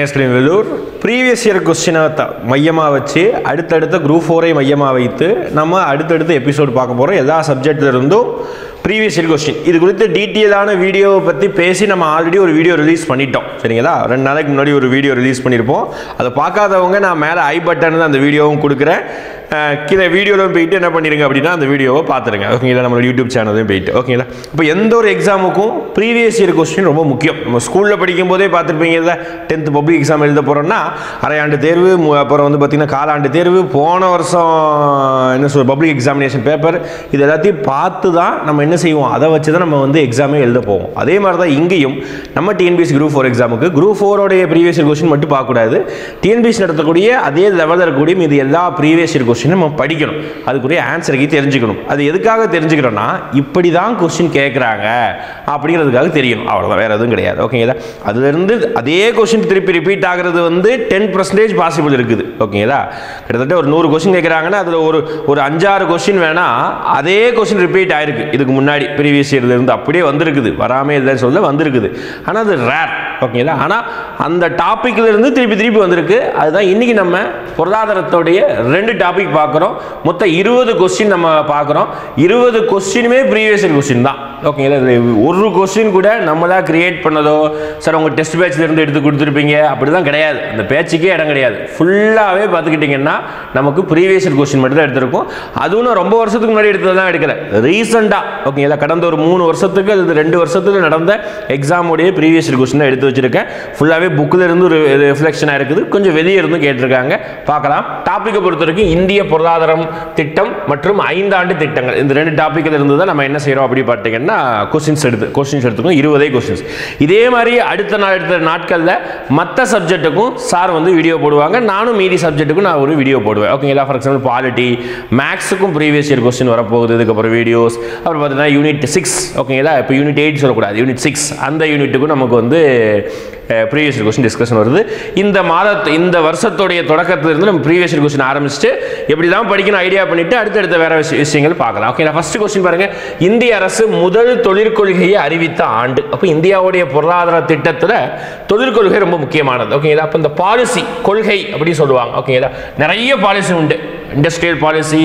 மேகஸ்கிரீன் Vellore previous year கொஸ்டினை மையமாக வச்சு அடுத்தடுத்த குரூப் 4 மையமாக வைத்து நம்ம அடுத்தடுத்த எபிசோடு பார்க்க போகிறோம். எல்லா சப்ஜெக்டில் இருந்தும் ப்ரீவியஸ் இயர் கொஸ்டின் இது குறித்து டீட்டெயிலான வீடியோவை பற்றி பேசி நம்ம ஆல்ரெடி ஒரு வீடியோ ரிலீஸ் பண்ணிட்டோம். சரிங்களா? 2 நாளைக்கு முன்னாடி ஒரு வீடியோ ரிலீஸ் பண்ணியிருப்போம். அதை பார்க்காதவங்க நான் மேலே ஐ பட்டன் அந்த வீடியோவும் கொடுக்குறேன். கீழே வீடியோவில் போயிட்டு என்ன பண்ணிடுங்க அப்படின்னா அந்த வீடியோவை பார்த்துருங்க. ஓகேங்களா? நம்மளோட யூடியூப் சேனலையும் போயிட்டு. ஓகேங்களா? இப்போ எந்த ஒரு எக்ஸாமுக்கும் ப்ரீவியஸ் இயர் கொஸ்டின் ரொம்ப முக்கியம். நம்ம ஸ்கூலில் படிக்கும் போதே பார்த்துருப்பீங்க. இல்லை 10th பப்ளிக் எக்ஸாம் எழுத போகிறோம்னா அரையாண்டு தேர்வு, அப்புறம் வந்து பார்த்திங்கன்னா காலாண்டு தேர்வு, போன வருஷம் என்ன சொல்ற பப்ளிக் எக்ஸாமினேஷன் பேப்பர், இது எல்லாத்தையும் பார்த்து தான் நம்ம என்ன செய்வோம், அதை வச்சு தான் நம்ம வந்து எக்ஸாமே எழுத போவோம். அதே மாதிரி தான் இங்கேயும் நம்ம டிஎன்பிஎஸ்சி குரூப் 4 எக்ஸாமுக்கு குரூப் 4 ப்ரீவியஸ் இயர் கொஸ்டின் மட்டும் பார்க்கக்கூடாது. டிஎன்பிஎஸ்சி நடத்தக்கூடிய அதே லெவலில் இருக்கக்கூடிய இது எல்லா ப்ரீவியஸ் இயர் கொஸ்டின் நம்ம படிக்கணும். அதுக்குரிய ஆன்சருக்கு தெரிஞ்சுக்கணும். அது எதுக்காக தெரிஞ்சுக்கிறோம்னா இப்படி தான் கொஸ்டின் கேட்குறாங்க அப்படிங்கிறதுக்காக தெரியணும். அவ்வளோதான், வேறு எதுவும் கிடையாது. ஓகேங்களா? அதுலேருந்து அதே கொஸ்டின் திருப்பி ரிப்பீட் ஆகிறது வந்து 10% பாசிபிள் இருக்குது. ஓகேங்களா? கிட்டத்தட்ட ஒரு 100 கொஸ்டின் கேட்குறாங்கன்னா அதில் ஒரு 5-6 கொஸ்டின் வேணால் அதே கொஸ்டின் ரிப்பீட் ஆயிருக்கு. இதுக்கு முன்னாடி ப்ரீவியஸ் இயர்லேருந்து அப்படியே வந்திருக்குது. வராமல் இல்லைன்னு சொல்ல வந்திருக்குது. ஆனால் அது ரேர். ஓகேங்களா? ஆனால் அந்த டாப்பிக்கில் இருந்து திருப்பி வந்திருக்கு. அதுதான் இன்னைக்கு நம்ம பொருளாதாரத்தோடைய 2 டாபிக் பார்க்குறோம். மொத்தம் 20 கொஸ்டின் நம்ம பார்க்குறோம். 20 கொஸ்டினுமே ப்ரீவியஸ் இயர் கொஸ்டின் தான். ஓகேங்களா? ஒரு கொஸ்டின் கூட நம்மளா கிரியேட் பண்ணதோ சார் உங்கள் டெஸ்ட் பேட்ச்லேருந்து எடுத்து கொடுத்துருப்பீங்க அப்படி தான் கிடையாது. அந்த பேச்சுக்கே இடம் கிடையாது. ஃபுல்லாகவே பார்த்துக்கிட்டிங்கன்னா நமக்கு ப்ரீவியஸ் இயர் கொஸ்டின் மட்டும் தான் எடுத்திருக்கும். அதுவும் ரொம்ப வருஷத்துக்கு முன்னாடி எடுத்தது தான் எடுக்கல. ரீசெண்டாக ஓகேங்களா கடந்த ஒரு 3 வருஷத்துக்கு அல்லது 2 வருஷத்துக்கு நடந்த எக்ஸாமுடைய ப்ரீவியஸ் இயர் கொஸ்டின் எடுத்து வச்சிருக்கேன். ஃபுல்லாகவே புக்கில் இருந்து ஒரு ரிஃப்ளெக்ஷனாக இருக்குது. கொஞ்சம் வெளியே இருந்து கேட்டிருக்காங்க. பார்க்கலாம். டாப்பிக்கை பொறுத்த வரைக்கும் இந்திய பொருளாதாரம் திட்டம் மற்றும் 5 ஆண்டு திட்டங்கள், இந்த 2 டாப்பிக்கில் இருந்து தான் நம்ம என்ன செய்கிறோம் அப்படி பார்த்தீங்கன்னா கொஸ்டின்ஸ் எடுத்துக்கணும். 20 கொஸ்டின்ஸ். இதே மாதிரி அடுத்த நாட்களில் மற்ற சப்ஜெக்ட்டுக்கும் சார் வந்து வீடியோ போடுவாங்க. நானும் மீதி சப்ஜெக்ட்டுக்கும் நான் ஒரு வீடியோ போடுவேன். ஓகேங்களா? ஃபார் எக்ஸாம்பிள் பாலிட்டி, மேக்ஸுக்கும் ப்ரீவியஸ் இயர் கொஸ்டின் வரப்போகுது. இதுக்கப்புறம் வீடியோஸ். அப்புறம் பார்த்தீங்கன்னா யூனிட் 6. ஓகேங்களா? இப்போ யூனிட் 8 சொல்லக்கூடாது, யூனிட் 6 அந்த யூனிட்டுக்கும் நமக்கு வந்து ப்ரீவியஸ் இயர் கொஸ்டின் டிஸ்கஷன் வருது. இந்த வருஷத்துடைய தொடக்கத்திலிருந்து நம்ம ப்ரீவியஸ் இயர் கொஸ்டின் ஆரம்பிச்சுட்டு எப்படி தான் படிக்கணும் ஐடியா பண்ணிட்டு அடுத்தடுத்த வேற விஷயங்கள் பார்க்கலாம். ஓகே, ஃபர்ஸ்ட் கொஸ்டின் பாருங்க. இந்திய அரசு முதல் தொழிற்கொள்கையை அறிவித்த ஆண்டு. அப்போ இந்தியாவுடைய பொருளாதார திட்டத்தில் தொழிற்கொள்கை ரொம்ப முக்கியமானது. ஓகேங்களா? அப்போ இந்த பாலிசி கொள்கை அப்படின்னு சொல்லுவாங்க. ஓகேங்களா? நிறைய பாலிசி உண்டு. Industrial policy,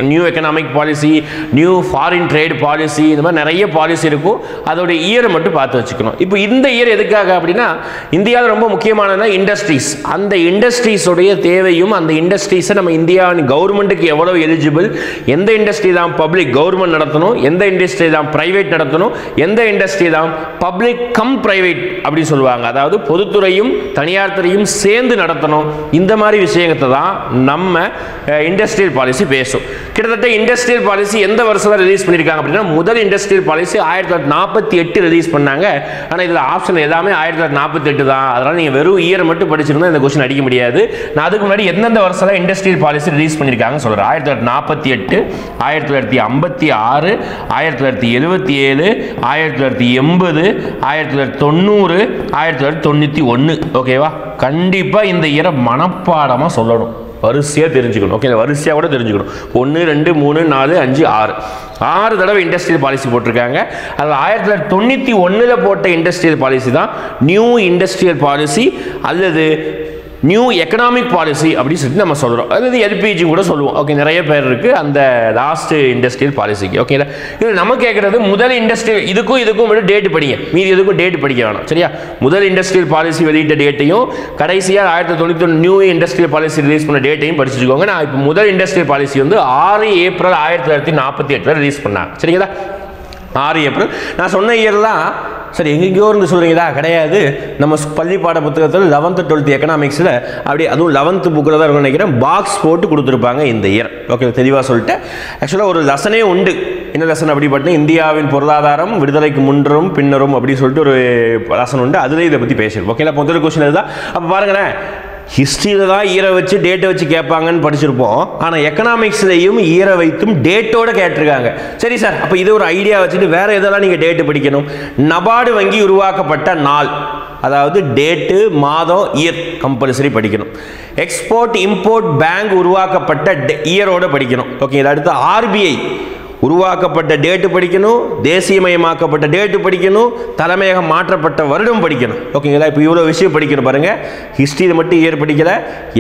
new economic policy, new foreign trade policy, இந்த மாதிரி நிறைய பாலிசி இருக்கும். அதோடைய இயரை மட்டும் பார்த்து வச்சுக்கணும். இப்போ இந்த இயர் எதுக்காக அப்படின்னா இந்தியாவில் ரொம்ப முக்கியமானதுன்னா இண்டஸ்ட்ரீஸ். அந்த இண்டஸ்ட்ரீஸோடைய தேவையும் அந்த இண்டஸ்ட்ரீஸை நம்ம இந்தியாவின் கவர்மெண்ட்டுக்கு எவ்வளவு எலிஜிபிள், எந்த இண்டஸ்ட்ரி தான் பப்ளிக் கவர்மெண்ட் நடத்தணும், எந்த இண்டஸ்ட்ரி தான் பிரைவேட் நடத்தணும், எந்த இண்டஸ்ட்ரி தான் பப்ளிக் கம் பிரைவேட் அப்படின்னு சொல்லுவாங்க. அதாவது பொதுத்துறையும் தனியார் துறையும் சேர்ந்து நடத்தணும். இந்த மாதிரி விஷயத்தை தான் நம்ம இண்டஸ்ட்ரியல் பாலிசி பேசும். கிட்டத்தட்ட இண்டஸ்ட்ரியல் பாலிசி எந்த வருஷம் ரிலீஸ் பண்ணியிருக்காங்க அப்படின்னா முதல் இண்டஸ்ட்ரியல் பாலிசி 1948 ரிலீஸ் பண்ணாங்க. ஆனால் இதில் ஆப்ஷன் எல்லாமே 1948 தான். அதனால் நீங்கள் வெறும் இயரை மட்டும் படிச்சிருந்தா இந்த கொஸ்டின் அடிக்க முடியாது. நான் அதுக்கு முன்னாடி எந்தெந்த வருஷம் இண்டஸ்ட்ரியல் பாலிசி ரிலீஸ் பண்ணியிருக்காங்க சொல்கிறேன். 1948, 1956, 1977, 1980, 1990, 1991. ஓகேவா? கண்டிப்பாக இந்த இயரை மனப்பாடமாக சொல்லணும். வரிசையாக தெரிஞ்சுக்கணும். ஓகே, வரிசையாக கூட தெரிஞ்சுக்கணும். 1, 2, 3, 4, 5, 6 தடவை இண்டஸ்ட்ரியல் பாலிசி போட்டிருக்காங்க. அதில் 1991 போட்ட இண்டஸ்ட்ரியல் பாலிசி தான் நியூ இண்டஸ்ட்ரியல் பாலிசி அல்லது நியூ எக்கனாமிக் பாலிசி அப்படின்னு சொல்லிட்டு நம்ம சொல்கிறோம். அதாவது எல்பிஜி கூட சொல்லுவோம். ஓகே, நிறைய பேர் இருக்குது அந்த லாஸ்ட் இண்டஸ்ட்ரியல் பாலிசிக்கு. ஓகேங்களா? இது நம்ம கேட்குறது முதல் இண்டஸ்ட்ரியல் இதுக்கும் மட்டும் டேட் படிங்க. மீதி எதுக்கும் டேட் படிக்க வேணாம். சரியா? முதல் இண்டஸ்ட்ரியல் பாலிசி வெளியிட்ட டேட்டையும் கடைசியாக 1991 நியூ இண்டஸ்ட்ரியல் பாலிசி ரிலீஸ் பண்ண டேட்டையும் படிச்சுக்கோங்க. நான் இப்போ முதல் இண்டஸ்ட்ரியல் பாலிசி வந்து 6 ஏப்ரல் 1948 ரிலீஸ் பண்ணாங்க. சரிங்களா? 6 ஏப்ரல். நான் சொன்ன இயர்லாம் சரி எங்கெங்கயோ இருந்து சொல்கிறீங்களா? கிடையாது. நம்ம பள்ளி பாட புத்தகத்தில் 11th 12th எக்கனாமிக்ஸில் அப்படி அதுவும் 11th புக்கில் தான் இருக்கும்னு நினைக்கிறேன். பாக்ஸ் போட்டு கொடுத்துருப்பாங்க இந்த இயர். ஓகே, தெளிவாக சொல்லிட்டு ஆக்சுவலாக ஒரு லெசனே உண்டு. என்ன லெசன் அப்படி பார்த்தீங்கன்னா இந்தியாவின் பொருளாதாரம் விடுதலைக்கு முன்னும் பின்னரும் அப்படின்னு சொல்லிட்டு ஒரு லெசன் உண்டு. அதில் இதை பற்றி பேசியிருப்போம். ஓகேங்களா? முதல் கொஸ்டின் அதுதான். அப்போ பாருங்களேன், ஹிஸ்ட்ரியில் தான் ஈரை வச்சு டேட்டை வச்சு கேட்பாங்கன்னு படிச்சிருப்போம். ஆனால் எக்கனாமிக்ஸ்லையும் ஈரை வைத்தும் டேட்டோட கேட்டிருக்காங்க. சரி சார், அப்போ இது ஒரு ஐடியா வச்சுட்டு வேற எதெல்லாம் நீங்கள் டேட்டு படிக்கணும்? நபார்டு வங்கி உருவாக்கப்பட்ட நாள், அதாவது டேட்டு, மாதம், இயர் கம்பல்சரி படிக்கணும். எக்ஸ்போர்ட் இம்போர்ட் பேங்க் உருவாக்கப்பட்ட இயரோட படிக்கணும். ஓகே, அடுத்து ஆர்பிஐ உருவாக்கப்பட்ட டேட்டு படிக்கணும், தேசியமயமாக்கப்பட்ட டேட்டு படிக்கணும், தலைமையகம் மாற்றப்பட்ட வருடம் படிக்கணும். ஓகேங்களா? இப்போ இவ்வளோ விஷயம் படிக்கணும் பாருங்கள். ஹிஸ்ட்ரியில் மட்டும் இயர் படிக்கலை,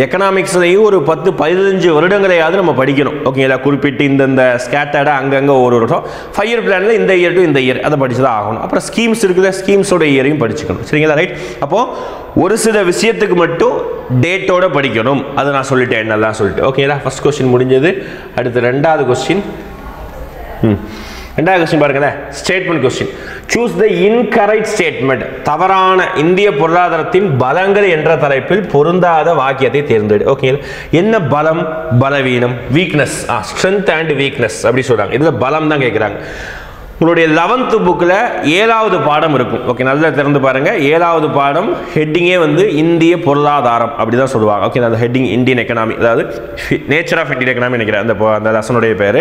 எக்கனாமிக்ஸ்லையும் ஒரு 10-15 வருடங்களையாவது நம்ம படிக்கணும். ஓகேங்களா? குறிப்பிட்டு இந்த ஸ்கேட்டர்டாக அங்கங்கே ஒரு வருஷம் 5 இயர் பிளானில் இந்த இயர் டு இந்த இயர் அதை படிச்சு தான் ஆகணும். அப்புறம் ஸ்கீம்ஸ் இருக்குது, ஸ்கீம்ஸோட இயரையும் படிச்சுக்கணும். சரிங்களா? ரைட். அப்போது ஒரு சில விஷயத்துக்கு மட்டும் டேட்டோட படிக்கணும். அதை நான் சொல்லிட்டேன், என்னெல்லாம் சொல்லிட்டு. ஓகேங்களா? ஃபர்ஸ்ட் கொஸ்டின் முடிஞ்சது. அடுத்து ரெண்டாவது கொஸ்டின். ரெண்டாவது கொஸ்டின் பாருங்களேன். Statement question. Choose the incorrect statement. தவறான இந்திய பொருளாதாரத்தின் பலங்கள் என்ற தலைப்பில் பொருந்தாத வாக்கியத்தை தேர்ந்தெடு. ஓகேங்களா? என்ன பலம், பலவீனம், வீக்னஸ், ஸ்ட்ரென்த் அண்ட் வீக்னஸ் அப்படி சொல்றாங்க. இதுல பலம் தான் கேட்குறாங்க. உங்களுடைய 11th புக்கில் 7வது பாடம் இருக்கும். ஓகே, நல்லா திறந்து பாருங்க. 7வது பாடம் ஹெட்டிங்கே வந்து இந்திய பொருளாதாரம் அப்படி தான் சொல்லுவாங்க. ஓகே, அந்த ஹெட்டிங் இந்தியன் எக்கனாமி, அதாவது நேச்சர் ஆஃப் இந்தியன் எக்கனாமி நினைக்கிறேன் அந்த லெசனுடைய பேர்.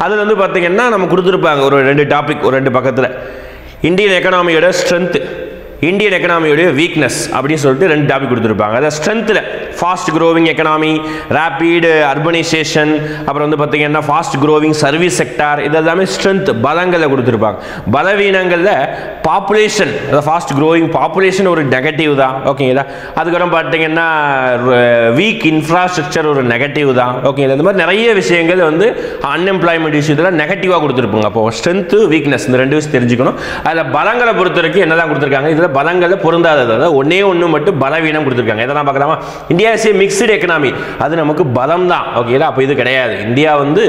அதில் வந்து பார்த்தீங்கன்னா நம்ம கொடுத்துருப்பாங்க ஒரு 2 டாபிக், ஒரு 2 பக்கத்தில். இந்தியன் எக்கனாமியோட ஸ்ட்ரென்த்து, இந்தியன் எக்கனாமியோடைய வீக்னஸ் அப்படின்னு சொல்லிட்டு 2 டாபிக் கொடுத்துருப்பாங்க. அதாவது ஸ்ட்ரென்த்தில் fast growing economy, rapid urbanisation, அப்புறம் வந்து பார்த்தீங்கன்னா ஃபாஸ்ட் க்ரோவிங் சர்வீஸ் செக்டார், இது எல்லாமே ஸ்ட்ரென்த் பலங்களில் கொடுத்துருப்பாங்க. பலவீனங்களில் பாப்புலேஷன், அதாவது ஃபாஸ்ட் க்ரோவிங் பாப்புலேஷன் ஒரு நெகட்டிவ் தான். ஓகேங்களா? அதுக்கப்புறம் பார்த்தீங்கன்னா வீக் இன்ஃப்ராஸ்ட்ரக்சர் ஒரு நெகட்டிவ் தான். ஓகேங்களா? இந்த மாதிரி நிறைய விஷயங்கள் வந்து அன்எம்ப்ளாய்மெண்ட் இஷ்யூத்தில் நெகட்டிவாக கொடுத்துருப்பாங்க. அப்போ ஸ்ட்ரென்த்து, வீக்னஸ் இந்த 2 விஷயம் தெரிஞ்சுக்கணும். அதில் பலங்களை பொறுத்த வரைக்கும் என்னதான் கொடுத்துருக்காங்க, இதில் பலங்களில் பொருந்தாதது, அதாவது ஒன்று மட்டும் பலவீனம் கொடுத்துருக்காங்க. இதெல்லாம் பார்க்கலாமா? India is a mixed economy, அது நமக்கு பலம் தான். ஓகேங்களா? அப்போ இது கிடையாது. இந்தியா வந்து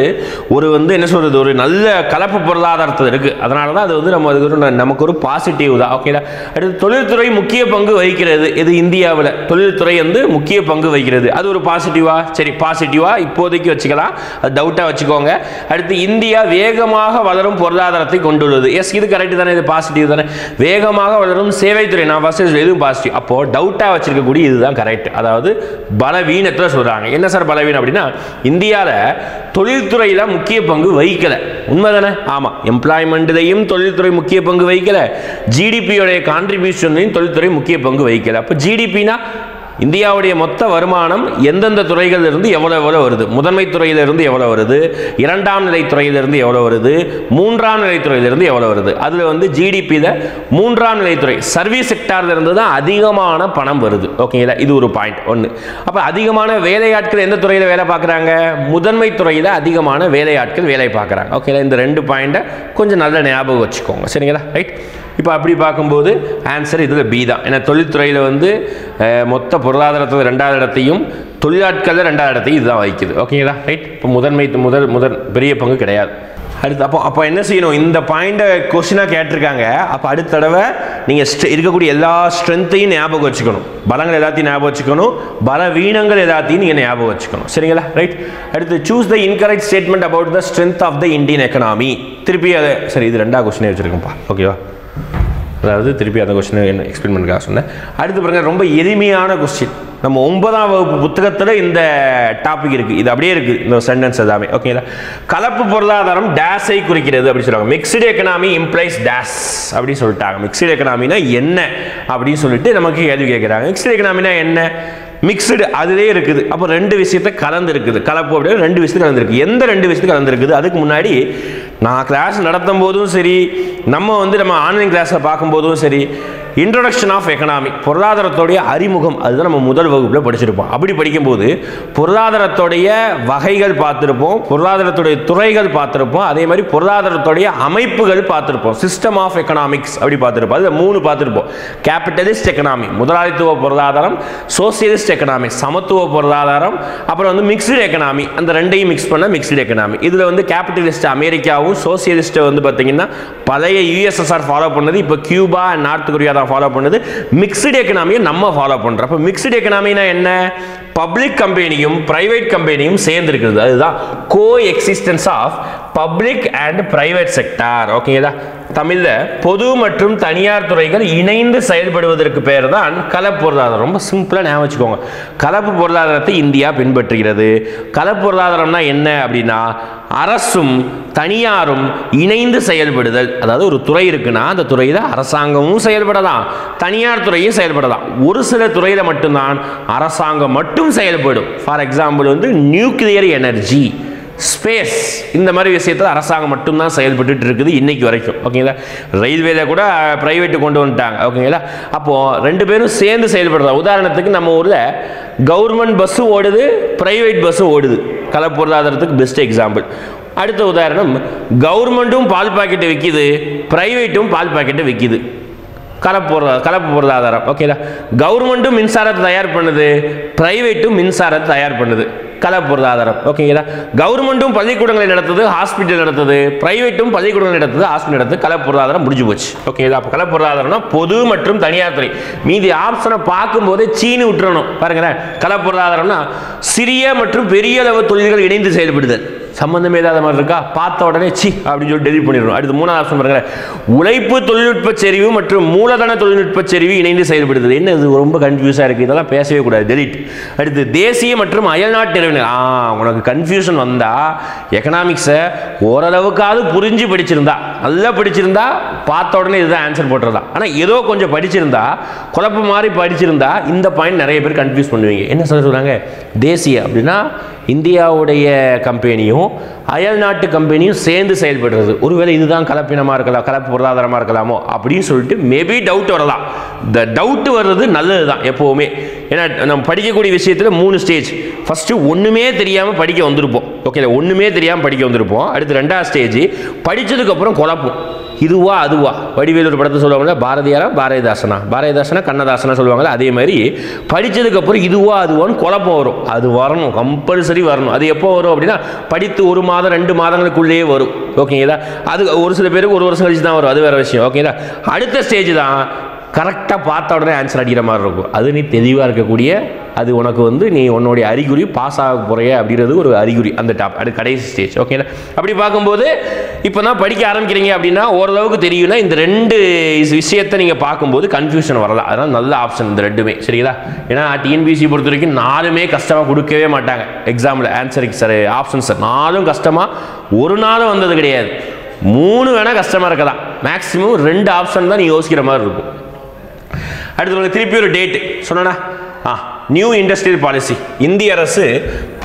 என்ன சொல்றது, ஒரு நல்ல கலப்பு பொருளாதாரத்தில் இருக்கு. அதனால தான் அது வந்து நமக்கு ஒரு பாசிட்டிவ் தான். ஓகேங்களா? அடுத்து தொழில்துறை முக்கிய பங்கு வகிக்கிறது. இது இந்தியாவில் தொழில்துறை வந்து முக்கிய பங்கு வகிக்கிறது, அது ஒரு பாசிட்டிவா? சரி, பாசிட்டிவா இப்போதைக்கு வச்சுக்கலாம், அது டவுட்டாக வச்சுக்கோங்க. அடுத்து இந்தியா வேகமாக வளரும் பொருளாதாரத்தை கொண்டுள்ளது. எஸ், இது கரெக்ட் தானே, இது பாசிட்டிவ் தானே. வேகமாக வளரும் சேவைத்துறை, நான் ஃபர்ஸ்ட் எதுவும் பாசிட்டிவ். அப்போ டவுட்டாக வச்சிருக்கக்கூடிய இதுதான் கரெக்ட். அதாவது பலவீனத்தை சொல்றாங்க. என்ன சார் பலவீனம் அப்படின்னா, இந்தியாவில் தொழில்துறையில முக்கிய பங்கு வகிக்கல. உண்மைதானே? ஆமா, எம்ப்ளாய்மெண்ட்லையும் தொழில்துறை முக்கிய பங்கு வகிக்கல, ஜிடிபியோடைய கான்ட்ரிபியூஷன்லையும் தொழில்துறை முக்கிய பங்கு வகிக்கல. அப்போ ஜிடிபினா இந்தியாவுடைய மொத்த வருமானம் எந்தெந்த துறைகளிலிருந்து எவ்வளவு வருது, முதன்மை துறையிலிருந்து எவ்வளவு வருது, 2ஆம் நிலை துறையிலிருந்து எவ்வளவு வருது, 3ஆம் நிலை துறையிலிருந்து எவ்வளவு வருது. அதுல வந்து ஜிடிபியில் 3ஆம் நிலை துறை சர்வீஸ் செக்டார்ல இருந்து தான் அதிகமான பணம் வருது. ஓகேங்களா? இது ஒரு பாயிண்ட் 1. அப்ப அதிகமான வேலையாட்கள் எந்த துறையில வேலை பார்க்குறாங்க, முதன்மை துறையில அதிகமான வேலையாட்கள் வேலை பார்க்குறாங்க. ஓகேங்களா? இந்த 2 பாயிண்ட்டை கொஞ்சம் நல்ல ஞாபகம் வச்சுக்கோங்க. சரிங்களா? ரைட். இப்போ அப்படி பார்க்கும்போது ஆன்சர் இதில் பி தான். ஏன்னா தொழில்துறையில் வந்து மொத்த பொருளாதாரத்தில் 2வது இடத்தையும், தொழிலாட்களில் 2வது இடத்தையும் இதுதான் வகிக்குது. ஓகேங்களா? ரைட். இப்போ முதல் பெரிய பங்கு கிடையாது. அடுத்து அப்போ என்ன செய்யணும், இந்த பாயிண்ட்டை கொஸ்டினாக கேட்டிருக்காங்க. அப்போ அடுத்த தடவை நீங்கள் இருக்கக்கூடிய எல்லா ஸ்ட்ரென்த்தையும் ஞாபகம் வச்சுக்கணும், பலங்கள் எல்லாத்தையும் ஞாபகம் வச்சுக்கணும், பலவீனங்கள் எல்லாத்தையும் நீங்கள் ஞாபகம் வச்சுக்கணும். சரிங்களா? ரைட். அடுத்து choose the incorrect statement about the strength of the Indian economy. திருப்பி அதை சரி, இது 2வது கொஸ்டினே வச்சுருக்கோம்ப்பா. ஓகேவா? அதாவது திருப்பி அந்த கொஸ்டினை என்ன எக்ஸ்பிளைன் பண்ணுறதுக்காக சொன்னேன். அடுத்து பாருங்க, ரொம்ப எளிமையான கொஸ்டின். நம்ம 9ஆம் வகுப்பு புத்தகத்தில் இந்த டாபிக் இருக்குது, இது அப்படியே இருக்குது இந்த சென்டென்ஸ் எல்லாமே. ஓகேங்களா? கலப்பு பொருளாதாரம் டேஸை குறிக்கிறது அப்படி சொல்லுவாங்க. மிக்ஸ்டு எக்கனாமி இம்ப்ளைஸ் டேஸ் அப்படின்னு சொல்லிட்டாங்க. மிக்ஸ்டு எக்கனாமினா என்ன அப்படின்னு சொல்லிட்டு நமக்கு கேள்வி கேட்குறாங்க. மிக்ஸ்டு எக்கனாமினா என்ன? மிக்ஸ்டு அதுலேயே இருக்குது. அப்போ 2 விஷயத்தை கலந்து இருக்குது. கலப்பு அப்படியே 2 விஷயத்தை கலந்துருக்கு. எந்த 2 விஷயத்தை கலந்துருக்குது? அதுக்கு முன்னாடி நான் கிளாஸ் நடத்தும் போதும் சரி, நம்ம ஆன்லைன் கிளாஸை பார்க்கும்போதும் சரி, இன்ட்ரோடக்ஷன் ஆஃப் எக்கனாமி, பொருளாதாரத்தோடைய அறிமுகம், அதுதான் நம்ம முதல் வகுப்பில் படிச்சிருப்போம். அப்படி படிக்கும்போது பொருளாதாரத்தோடைய வகைகள் பார்த்துருப்போம், பொருளாதாரத்துடைய துறைகள் பார்த்துருப்போம், அதே மாதிரி பொருளாதாரத்துடைய அமைப்புகள் பார்த்துருப்போம். சிஸ்டம் ஆஃப் எக்கனாமிக்ஸ் அப்படி பார்த்துருப்போம். அதில் 3 பார்த்துருப்போம். கேபிட்டலிஸ்ட் எக்கனாமி முதலாளித்துவ பொருளாதாரம், சோசியலிஸ்ட் எக்கனாமி சமத்துவ பொருளாதாரம், அப்புறம் வந்து மிக்ஸ்டு எக்கனாமி, அந்த 2ஐயும் மிக்ஸ் பண்ண மிக்ஸ்டு எக்கனாமி. இதில் வந்து கேபிட்டலிஸ்ட் அமெரிக்காவும், சோசியலிஸ்ட் வந்து பார்த்தீங்கன்னா பழைய யுஎஸ்எஸ்ஆர் ஃபாலோ பண்ணது, இப்போ கியூபா அண்ட் நார்த் கொரியா தான் ஃபாலோ பண்ணுது. மிக்ஸ்டு எக்கனாமியை நம்ம ஃபாலோ பண்றோம். அப்ப மிக்ஸ்டு எக்கனாமினா என்ன? பப்ளிக் கம்பெனியும் பிரைவேட் கம்பெனியும் சேர்ந்து இருக்குது. அதுதான் coexistence of public and private sector. ஓகேங்களா? தமிழ்ல பொது மற்றும் தனியார் துறைகள் இணைந்து செயல்படுவதற்கு பேர் தான் கலப்பு பொருளாதாரம். ரொம்ப சிம்பிளா ஞாபகம் வச்சுக்கோங்க. கலப்பு பொருளாதாரத்தை இந்தியா பின்பற்றுகிறது. கலப்பு பொருளாதாரம்னா என்ன அப்படின்னா, அரசும் தனியாரும் இணைந்து செயல்படுதல். அதாவது ஒரு துறை இருக்குன்னா அந்த துறையில அரசாங்கமும் செயல்படலாம், தனியார் துறையும் செயல்படலாம். ஒரு சில துறையில மட்டும்தான் அரசாங்கம் மட்டும் செயல்படும். ஃபார் எக்ஸாம்பிள் வந்து நியூக்ளியர் எனர்ஜி, ஸ்பேஸ், இந்த மாதிரி விஷயத்தில் அரசாங்கம் மட்டும்தான் செயல்பட்டு இருக்குது இன்னைக்கு வரைக்கும். ஓகேங்களா, ரயில்வேல கூட பிரைவேட்டு கொண்டு வந்துட்டாங்க. ஓகேங்களா, அப்போது ரெண்டு பேரும் சேர்ந்து செயல்படுறதா. உதாரணத்துக்கு நம்ம ஊரில் கவர்மெண்ட் பஸ்ஸும் ஓடுது, பிரைவேட் பஸ்ஸும் ஓடுது. கல பொருளாதாரத்துக்கு பெஸ்ட் எக்ஸாம்பிள். அடுத்த உதாரணம், கவர்மெண்ட்டும் பால் பாக்கெட்டை விற்கிது, பிரைவேட்டும் பால் பாக்கெட்டை விற்கிது. கலப்பு பொருளாதாரம். ஓகேங்களா, கவர்மெண்ட்டும் மின்சாரத்தை தயார் பண்ணுது, பிரைவேட்டும் மின்சாரத்தை தயார் பண்ணுது. கலப்பு பொருளாதாரம். ஓகேங்களா, கவர்மெண்ட்டும் பள்ளிக்கூடங்களை நடத்துது, ஹாஸ்பிட்டல் நடத்துது, பிரைவேட்டும் பள்ளிக்கூடங்கள் நடத்துது, ஹாஸ்பிட்டல் நடத்துது. கலப்பு பொருளாதாரம் முடிஞ்சு போச்சு. ஓகேங்களா, அப்போ கலப்பு பொருளாதாரம்னா பொது மற்றும் தனியார் துறை. மீதி ஆப்ஷனை பார்க்கும்போதே சீனி விட்டுறணும். பாருங்களேன், கலப்பு பொருளாதாரம்னா சிறிய மற்றும் பெரிய அளவு தொழில்கள் இணைந்து செயல்படுதல். சம்பந்தமே இல்லாத மாதிரி இருக்கா, பார்த்த உடனே சி அப்படின்னு சொல்லி டெலிட் பண்ணிடணும். அடுத்து மூணாவது ஆப்ஷன் பாருங்க, உழைப்பு தொழில்நுட்ப செறிவு மற்றும் மூலதன தொழில்நுட்ப செறிவு இணைந்து செயல்படுது. என்ன இது ரொம்ப கன்ஃபியூஸாக இருக்குது, இதெல்லாம் பேசவே கூடாது, டெலிட். அடுத்து தேசிய மற்றும் அயல்நாட்டு நிறுவனம். உனக்கு கன்ஃபியூஷன் வந்தால் எக்கனாமிக்ஸை ஓரளவுக்காவது புரிஞ்சு படிச்சிருந்தா, நல்லா படிச்சிருந்தா பார்த்த உடனே இதுதான் ஆன்சர் போட்டுறதான். ஆனால் ஏதோ கொஞ்சம் படிச்சிருந்தா, குழப்பம் மாதிரி படிச்சிருந்தா இந்த பாயிண்ட் நிறைய பேர் கன்ஃபியூஸ் பண்ணுவீங்க. என்ன சொல்கிறாங்க, தேசிய அப்படின்னா இந்தியாவுடைய கம்பெனியும் அயல் நாட்டு கம்பெனியும் சேர்ந்து செயல்படுறது. ஒருவேளை இதுதான் கலப்பினமாக இருக்கலாம், கலப்பு பொருளாதாரமாக இருக்கலாமோ அப்படின்னு சொல்லிட்டு மேபி டவுட் வரலாம். இந்த டவுட் வர்றது நல்லது தான் எப்போவுமே. ஏன்னா நம்ம படிக்கக்கூடிய விஷயத்தில் 3 ஸ்டேஜ். ஃபஸ்ட்டு ஒன்றுமே தெரியாமல் படிக்க வந்திருப்போம். ஓகே, ஒன்றுமே தெரியாமல் படிக்க வந்திருப்போம். அடுத்து 2வது ஸ்டேஜ், படித்ததுக்கப்புறம் குழப்பம், இதுவா அதுவா. வடிவேலூர் படத்தை சொல்லுவாங்கல்ல, பாரதியாரா பாரதிதாசனா கண்ணதாசனா சொல்லுவாங்கல்ல, அதே மாதிரி படித்ததுக்கப்புறம் இதுவா அதுவான்னு குழப்பம் வரும். அது வரணும், கம்பல்சரி வரணும். அது எப்போ வரும் அப்படின்னா படித்து 1 மாதம் 2 மாதங்களுக்குள்ளேயே வரும். ஓகேங்களா, அது ஒரு சில பேருக்கு 1 வருஷம் கழிச்சு தான் வரும், அது வேறு விஷயம். ஓகேங்களா, அடுத்த ஸ்டேஜ் தான் கரெக்டாக பார்த்த உடனே ஆன்சர் அடிக்கிற மாதிரி இருக்கும். அது நீ தெளிவாக இருக்கக்கூடிய, அது உனக்கு வந்து நீ உன்னுடைய அறிகுறி பாஸ் ஆக போகிற அப்படிங்கிறது ஒரு அறிகுறி. அந்த அது கடைசி ஸ்டேஜ். ஓகேங்களா, அப்படி பார்க்கும்போது இப்போ தான் படிக்க ஆரம்பிக்கிறீங்க அப்படின்னா ஓரளவுக்கு தெரியும்னா இந்த 2 விஷயத்தை நீங்கள் பார்க்கும்போது கன்ஃபியூஷன் வரலாம். அதனால் நல்ல ஆப்ஷன் இந்த 2மே. சரிங்களா, ஏன்னா டிஎன்பிஎஸ்சி பொறுத்த வரைக்கும் 4மே கஷ்டமாக கொடுக்கவே மாட்டாங்க எக்ஸாமில். ஆன்சருக்கு சார் ஆப்ஷன்ஸ் 4ம் கஷ்டமாக ஒரு நாளும் வந்தது கிடையாது. 3 வேணால் கஷ்டமாக இருக்கலாம், மேக்ஸிமம் 2 ஆப்ஷன் தான் நீ யோசிக்கிற மாதிரி இருக்கும். அடுத்து திருப்பி ஒரு டேட் சொன்னா, நியூ இண்டஸ்ட்ரியல் பாலிசி. இந்திய அரசு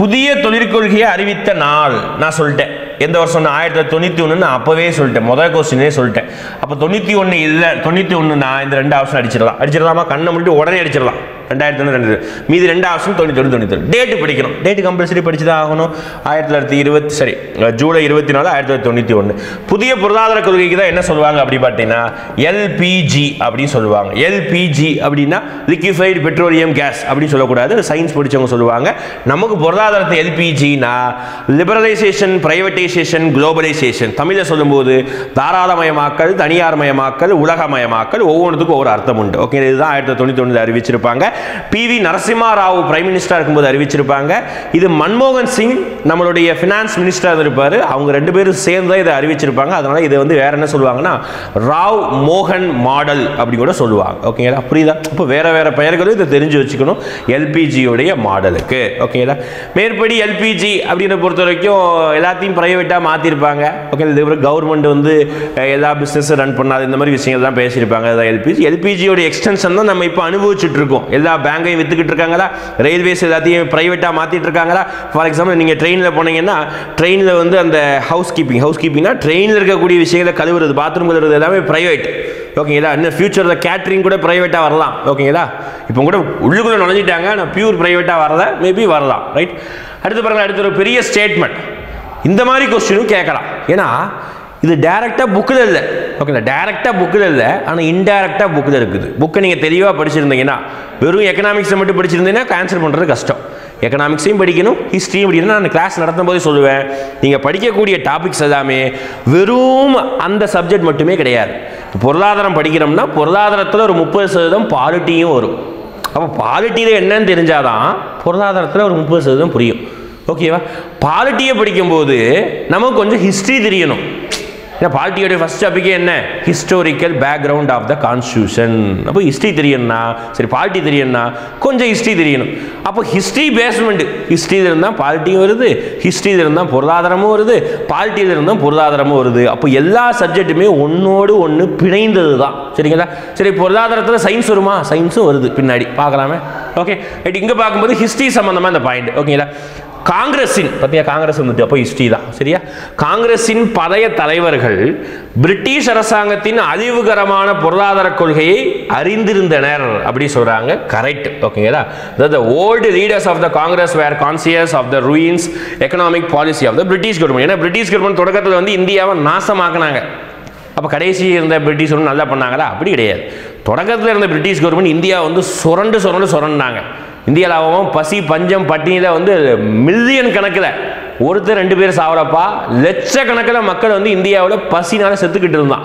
புதிய தொழிற்கொள்கையை அறிவித்த நாள் நான் சொல்லிட்டேன். எந்த வருஷம்? 1991 நான் அப்போவே சொல்லிட்டேன், முதல் கொஸ்டினே சொல்லிட்டேன். அப்போ 91 இல்லை, 91 நான் இந்த 2 ஆப்ஷன் அடிச்சிடலாமா? கண்ணை முடிட்டு உடனே அடிச்சிடலாம். 2001 மீதி 2 ஆப்ஷன் 91 டேட்டு படிக்கணும். டேட்டு கம்பல்சரி படிச்சு தான் ஆகணும். 1920 ஜூலை 24 1991. புதிய பொருளாதார கொள்கைக்கு தான் என்ன சொல்லுவாங்க அப்படி பார்த்தீங்கன்னா எல்பிஜி அப்படின்னு சொல்லுவாங்க. எல்பிஜி அப்படின்னா லிக்விஃபைடு பெட்ரோலியம் கேஸ் அப்படின்னு சொல்லக்கூடாது, சயின்ஸ் படித்தவங்க சொல்லுவாங்க. நமக்கு பொருளாதாரத்தை எல்பிஜினா லிபரலைசேஷன், பிரைவேட்டைசேஷன், குளோபலைசேஷன். தமிழில் சொல்லும்போது தாராளமயமாக்கல், தனியார்மயமாக்கல், உலகமயமாக்கல், ஒவ்வொன்றுத்துக்கும் ஒவ்வொரு அர்த்தம் உண்டு. ஓகே, இதுதான் 1991 அறிவிச்சிருப்பாங்க. PV Narasimha Rao prime minister இருக்கும்போது அறிவிச்சிருப்பாங்க. இது மன்மோகன் சிங் நம்மளுடைய ஃபினான்ஸ் மினிஸ்டர் இருப்பாரு, அவங்க 2 பேரும் சேர்ந்து இதை அறிவிச்சிருப்பாங்க. அதனால இதை வந்து வேற என்ன சொல்லுவாங்கன்னா ராவ் மோகன் மாடல் அப்படி கூட சொல்லுவாங்க. ஓகேங்களா, புரியுதா? இப்போ வேற வேற பெயர்களும் இதை தெரிஞ்சு வச்சுக்கணும் எல்பிஜியோடைய மாடலுக்கு. ஓகேங்களா, மேற்படி எல்பிஜி அப்படின்னு பொறுத்த வரைக்கும் எல்லாத்தையும் பிரைவேட்டாக மாற்றிருப்பாங்க. ஓகே, இதுக்கப்புறம் கவர்மெண்ட் வந்து எல்லா பிஸ்னஸ் ரன் பண்ணாது, இந்த மாதிரி விஷயங்கள் தான் பேசியிருப்பாங்க. அதான் எல்பிஜி. எல்பிஜியோட எக்ஸ்டென்ஷன் தான் நம்ம இப்போ அனுபவிச்சுட்டு இருக்கோம். எல்லா பேங்கையும் வித்துக்கிட்டு இருக்காங்களா, ரயில்வேஸ் எல்லாத்தையும் பிரைவேட்டாக மாற்றிட்டு இருக்காங்களா. ஃபார் எக்ஸாம்பிள் நீங்கள் ட்ரெயினில் போனீங்கன்னா ட்ரெயினில் வந்து அந்த ஹவுஸ் கீப்பிங்னா ட்ரெயினில் இருக்கக்கூடிய விஷயங்களை கழுவுறது, பாத்ரூம் கழுவுறது எல்லாமே பிரைவேட். ஓகேங்களா, இன்னும் ஃபியூச்சரில் கேட்ரிங் கூட பிரைவேட்டாக வரலாம். ஓகேங்களா, இப்போ கூட உள்ளுக்குள்ளே நுழைஞ்சிட்டாங்க, நான் பியூர் பிரைவேட்டாக வரல, மேபி வரலாம். ரைட், அடுத்து பாருங்கள், அடுத்து ஒரு பெரிய ஸ்டேட்மெண்ட். இந்த மாதிரி கொஸ்டினும் கேட்கலாம். ஏன்னா இது டைரெக்டாக புக்கில் இல்லை. ஓகேங்களா, டைரெக்டாக புக்கில் இல்லை, ஆனால் இன்டைரக்டாக புக்கில் இருக்குது. புக்கை நீங்கள் தெளிவாக படிச்சிருந்தீங்கன்னா, வெறும் எக்கனாமிக்ஸை மட்டும் படிச்சிருந்தீங்கன்னா ஆன்சர் பண்ணுறது கஷ்டம். எக்கனாமிக்ஸையும் படிக்கணும், ஹிஸ்ட்ரியும் படிக்கணும். நான் கிளாஸ் நடத்தும் போதே சொல்லுவேன், நீங்கள் படிக்கக்கூடிய டாபிக்ஸ் எல்லாமே வெறும் அந்த சப்ஜெக்ட் மட்டுமே கிடையாது. பொருளாதாரம் படிக்கிறோம்னா பொருளாதாரத்தில் ஒரு 30% பாலிட்டியும் வரும். அப்போ பாலிட்டியில் என்னன்னு தெரிஞ்சாதான் பொருளாதாரத்தில் ஒரு 30% புரியும். ஓகேவா, பாலிட்டியை படிக்கும்போது நமக்கு கொஞ்சம் ஹிஸ்ட்ரி தெரியணும். ஏன்னா பாலிட்டியோடைய ஃபர்ஸ்ட் டாபிக்கே என்ன? Historical background of the constitution. அப்போ ஹிஸ்ட்ரி தெரியணும்னா, சரி பாலிட்டி தெரியணும்னா கொஞ்சம் ஹிஸ்ட்ரி தெரியணும். அப்போ ஹிஸ்ட்ரி பேஸ்மெண்ட், ஹிஸ்ட்ரியில் இருந்தால் பாலிட்டியும் வருது, ஹிஸ்ட்ரியில் இருந்தால் பொருளாதாரமும் வருது, பாலிட்டியில் இருந்தால் பொருளாதாரமும் வருது. அப்போ எல்லா சப்ஜெக்ட்டுமே ஒன்றோடு ஒன்று பிணைந்தது தான். சரிங்களா, சரி பொருளாதாரத்தில் சயின்ஸ் வருமா? சயின்ஸும் வருது பின்னாடி பார்க்கலாமே. ஓகே, ரைட், இங்கே பார்க்கும்போது ஹிஸ்ட்ரி சம்மந்தமாக இந்த பாயிண்ட். ஓகேங்களா, காங்கிரஸின் பத்தியா காங்கிரஸ் வந்துட்டு அப்போ ஹிஸ்டரி தான் சரியா. காங்கிரஸின் பழைய தலைவர்கள் பிரிட்டிஷ் அரசாங்கத்தின் அழிவுகரமான பொருளாதார கொள்கையை அறிந்திருந்தனர் அப்படி சொல்றாங்க. கரெக்ட் ஓகேங்களா. the old leaders of the congress were conscious of the ruins economic policy of the british government. ஏன்னா பிரிட்டிஷ் கவர்மெண்ட் தொடக்கத்தில் வந்து இந்தியாவை நாசமாக்குனாங்க. அப்போ கடைசி இருந்த பிரிட்டிஷ் ஒன்றும் நல்லா பண்ணாங்களா? அப்படி கிடையாது. தொடக்கத்தில் இருந்த பிரிட்டிஷ் கவர்மெண்ட் இந்தியா வந்து சுரண்டாங்க. இந்தியாவில் பசி பஞ்சம் பட்டினியில் வந்து மில்லியன் கணக்கில் ஒருத்தர் 2 பேர் சாவரப்பா லட்சக்கணக்கில் மக்கள் வந்து இந்தியாவில் பசினால செத்துக்கிட்டு இருந்தான்.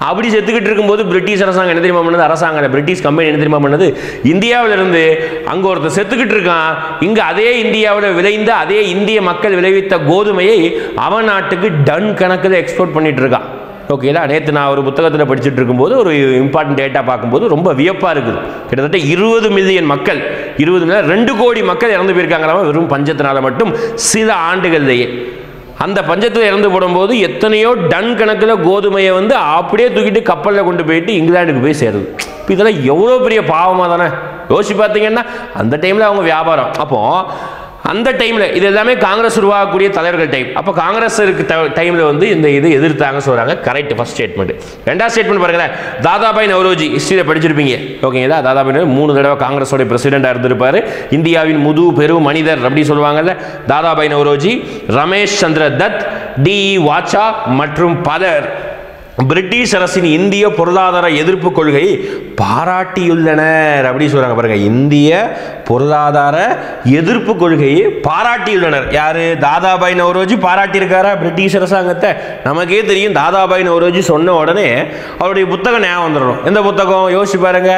அப்படி செத்துக்கிட்டு இருக்கும்போது பிரிட்டிஷ் அரசாங்கம் என்ன தெரியுமா பண்ணது? அரசாங்கம் பிரிட்டிஷ் கம்பெனி என்ன தெரியுமா பண்ணது? இந்தியாவிலிருந்து அங்கே ஒருத்தர் செத்துக்கிட்டு இருக்கான், இங்கே அதே இந்தியாவில் விளைந்த அதே இந்திய மக்கள் விளைவித்த கோதுமையை அவன் நாட்டுக்கு டன் கணக்கில் எக்ஸ்போர்ட் பண்ணிட்டு இருக்கான். ஓகேங்களா. நேற்று நான் ஒரு புத்தகத்தில் படிச்சுட்டு இருக்கும்போது ஒரு இம்பார்ட்டன்ட் டேட்டா பார்க்கும்போது ரொம்ப வியப்பாக இருக்குது. கிட்டத்தட்ட 20 மில்லியன் மக்கள் 2 கோடி மக்கள் இறந்து போயிருக்காங்களாம் வெறும் பஞ்சத்தினால மட்டும் சில ஆண்டுகள்லேயே. அந்த பஞ்சத்தில் இறந்து போடும்போது எத்தனையோ டன் கணக்கில் கோதுமையை வந்து அப்படியே தூக்கிட்டு கப்பலில் கொண்டு போயிட்டு இங்கிலாந்துக்கு போய் சேருது. இப்போ இதெல்லாம் எவ்வளோ பெரிய பாவமாக தானே யோசிச்சு பார்த்தீங்கன்னா. அந்த டைமில் அவங்க வியாபாரம். அப்போது அந்த டைமில் இது எல்லாமே காங்கிரஸ் உருவாகக்கூடிய தலைவர்கள் டைம். அப்போ காங்கிரஸ் டைமில் வந்து இந்த இது எதிர்த்தாங்க சொல்கிறாங்க. Correct first statement. ரெண்டாவது ஸ்டேட்மெண்ட் பாருங்களேன். தாதாபாய் நவ்ரோஜி ஹிஸ்டரியில் படிச்சிருப்பீங்க ஓகேங்களா. தாதாபாய் நவ்ரோஜி 3 தடவை காங்கிரஸோட பிரசிடென்ட்டாக இருந்திருப்பார். இந்தியாவின் பெரும் மனிதர் அப்படி சொல்லுவாங்கல்ல. தாதாபாய் நவ்ரோஜி, ரமேஷ் சந்திர தத், டி வாச்சா மற்றும் பலர் பிரிட்டிஷ் அரசின் இந்திய பொருளாதார எதிர்ப்பு கொள்கையை பாராட்டியுள்ளனர் அப்படி சொல்றாங்க. பாருங்க, இந்திய பொருளாதார எதிர்ப்பு கொள்கையை பாராட்டியுள்ளனர். யாரு? தாதாபாய் நவ்ரோஜி பாராட்டியிருக்காரா பிரிட்டிஷ் அரசாங்கத்தை? நமக்கே தெரியும். தாதாபாய் நவ்ரோஜி சொன்ன உடனே அவருடைய புத்தகம் ஞாபகம் வந்துடணும். எந்த புத்தகம் யோசிச்சு பாருங்க.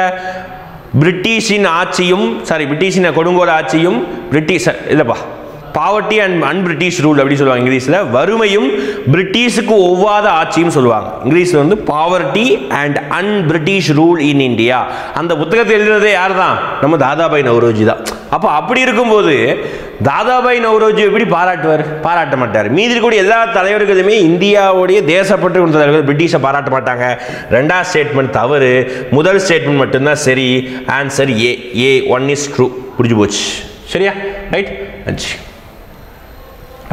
பிரிட்டிஷின் கொடுங்கோல் ஆட்சியும் பாவர்ட்டி அண்ட் அன்பிரிட்டிஷ் ரூல் அப்படி சொல்லுவாங்க இங்கிலீஷில். வறுமையும் பிரிட்டிஷுக்கு ஒவ்வாத ஆட்சியும் சொல்லுவாங்க இங்கிலீஷில் வந்து poverty and unBritish rule in India. அந்த புத்தகத்தை எழுதுறதே யார் தான்? நம்ம தாதாபாய் நவ்ரோஜி தான். அப்போ அப்படி இருக்கும்போது தாதாபாய் நவ்ரோஜி எப்படி பாராட்டுவார்? பாராட்ட மாட்டார். மீதி இருக்கக்கூடிய எல்லா தலைவர்களுமே இந்தியாவுடைய தேசப்பற்று தலைவர்கள் பிரிட்டிஷை பாராட்ட மாட்டாங்க. ரெண்டாவது ஸ்டேட்மெண்ட் தவறு, முதல் ஸ்டேட்மெண்ட் மட்டும்தான் சரி. Answer A 1 is true. புரிஞ்சு போச்சு சரியா? ரைட். 5.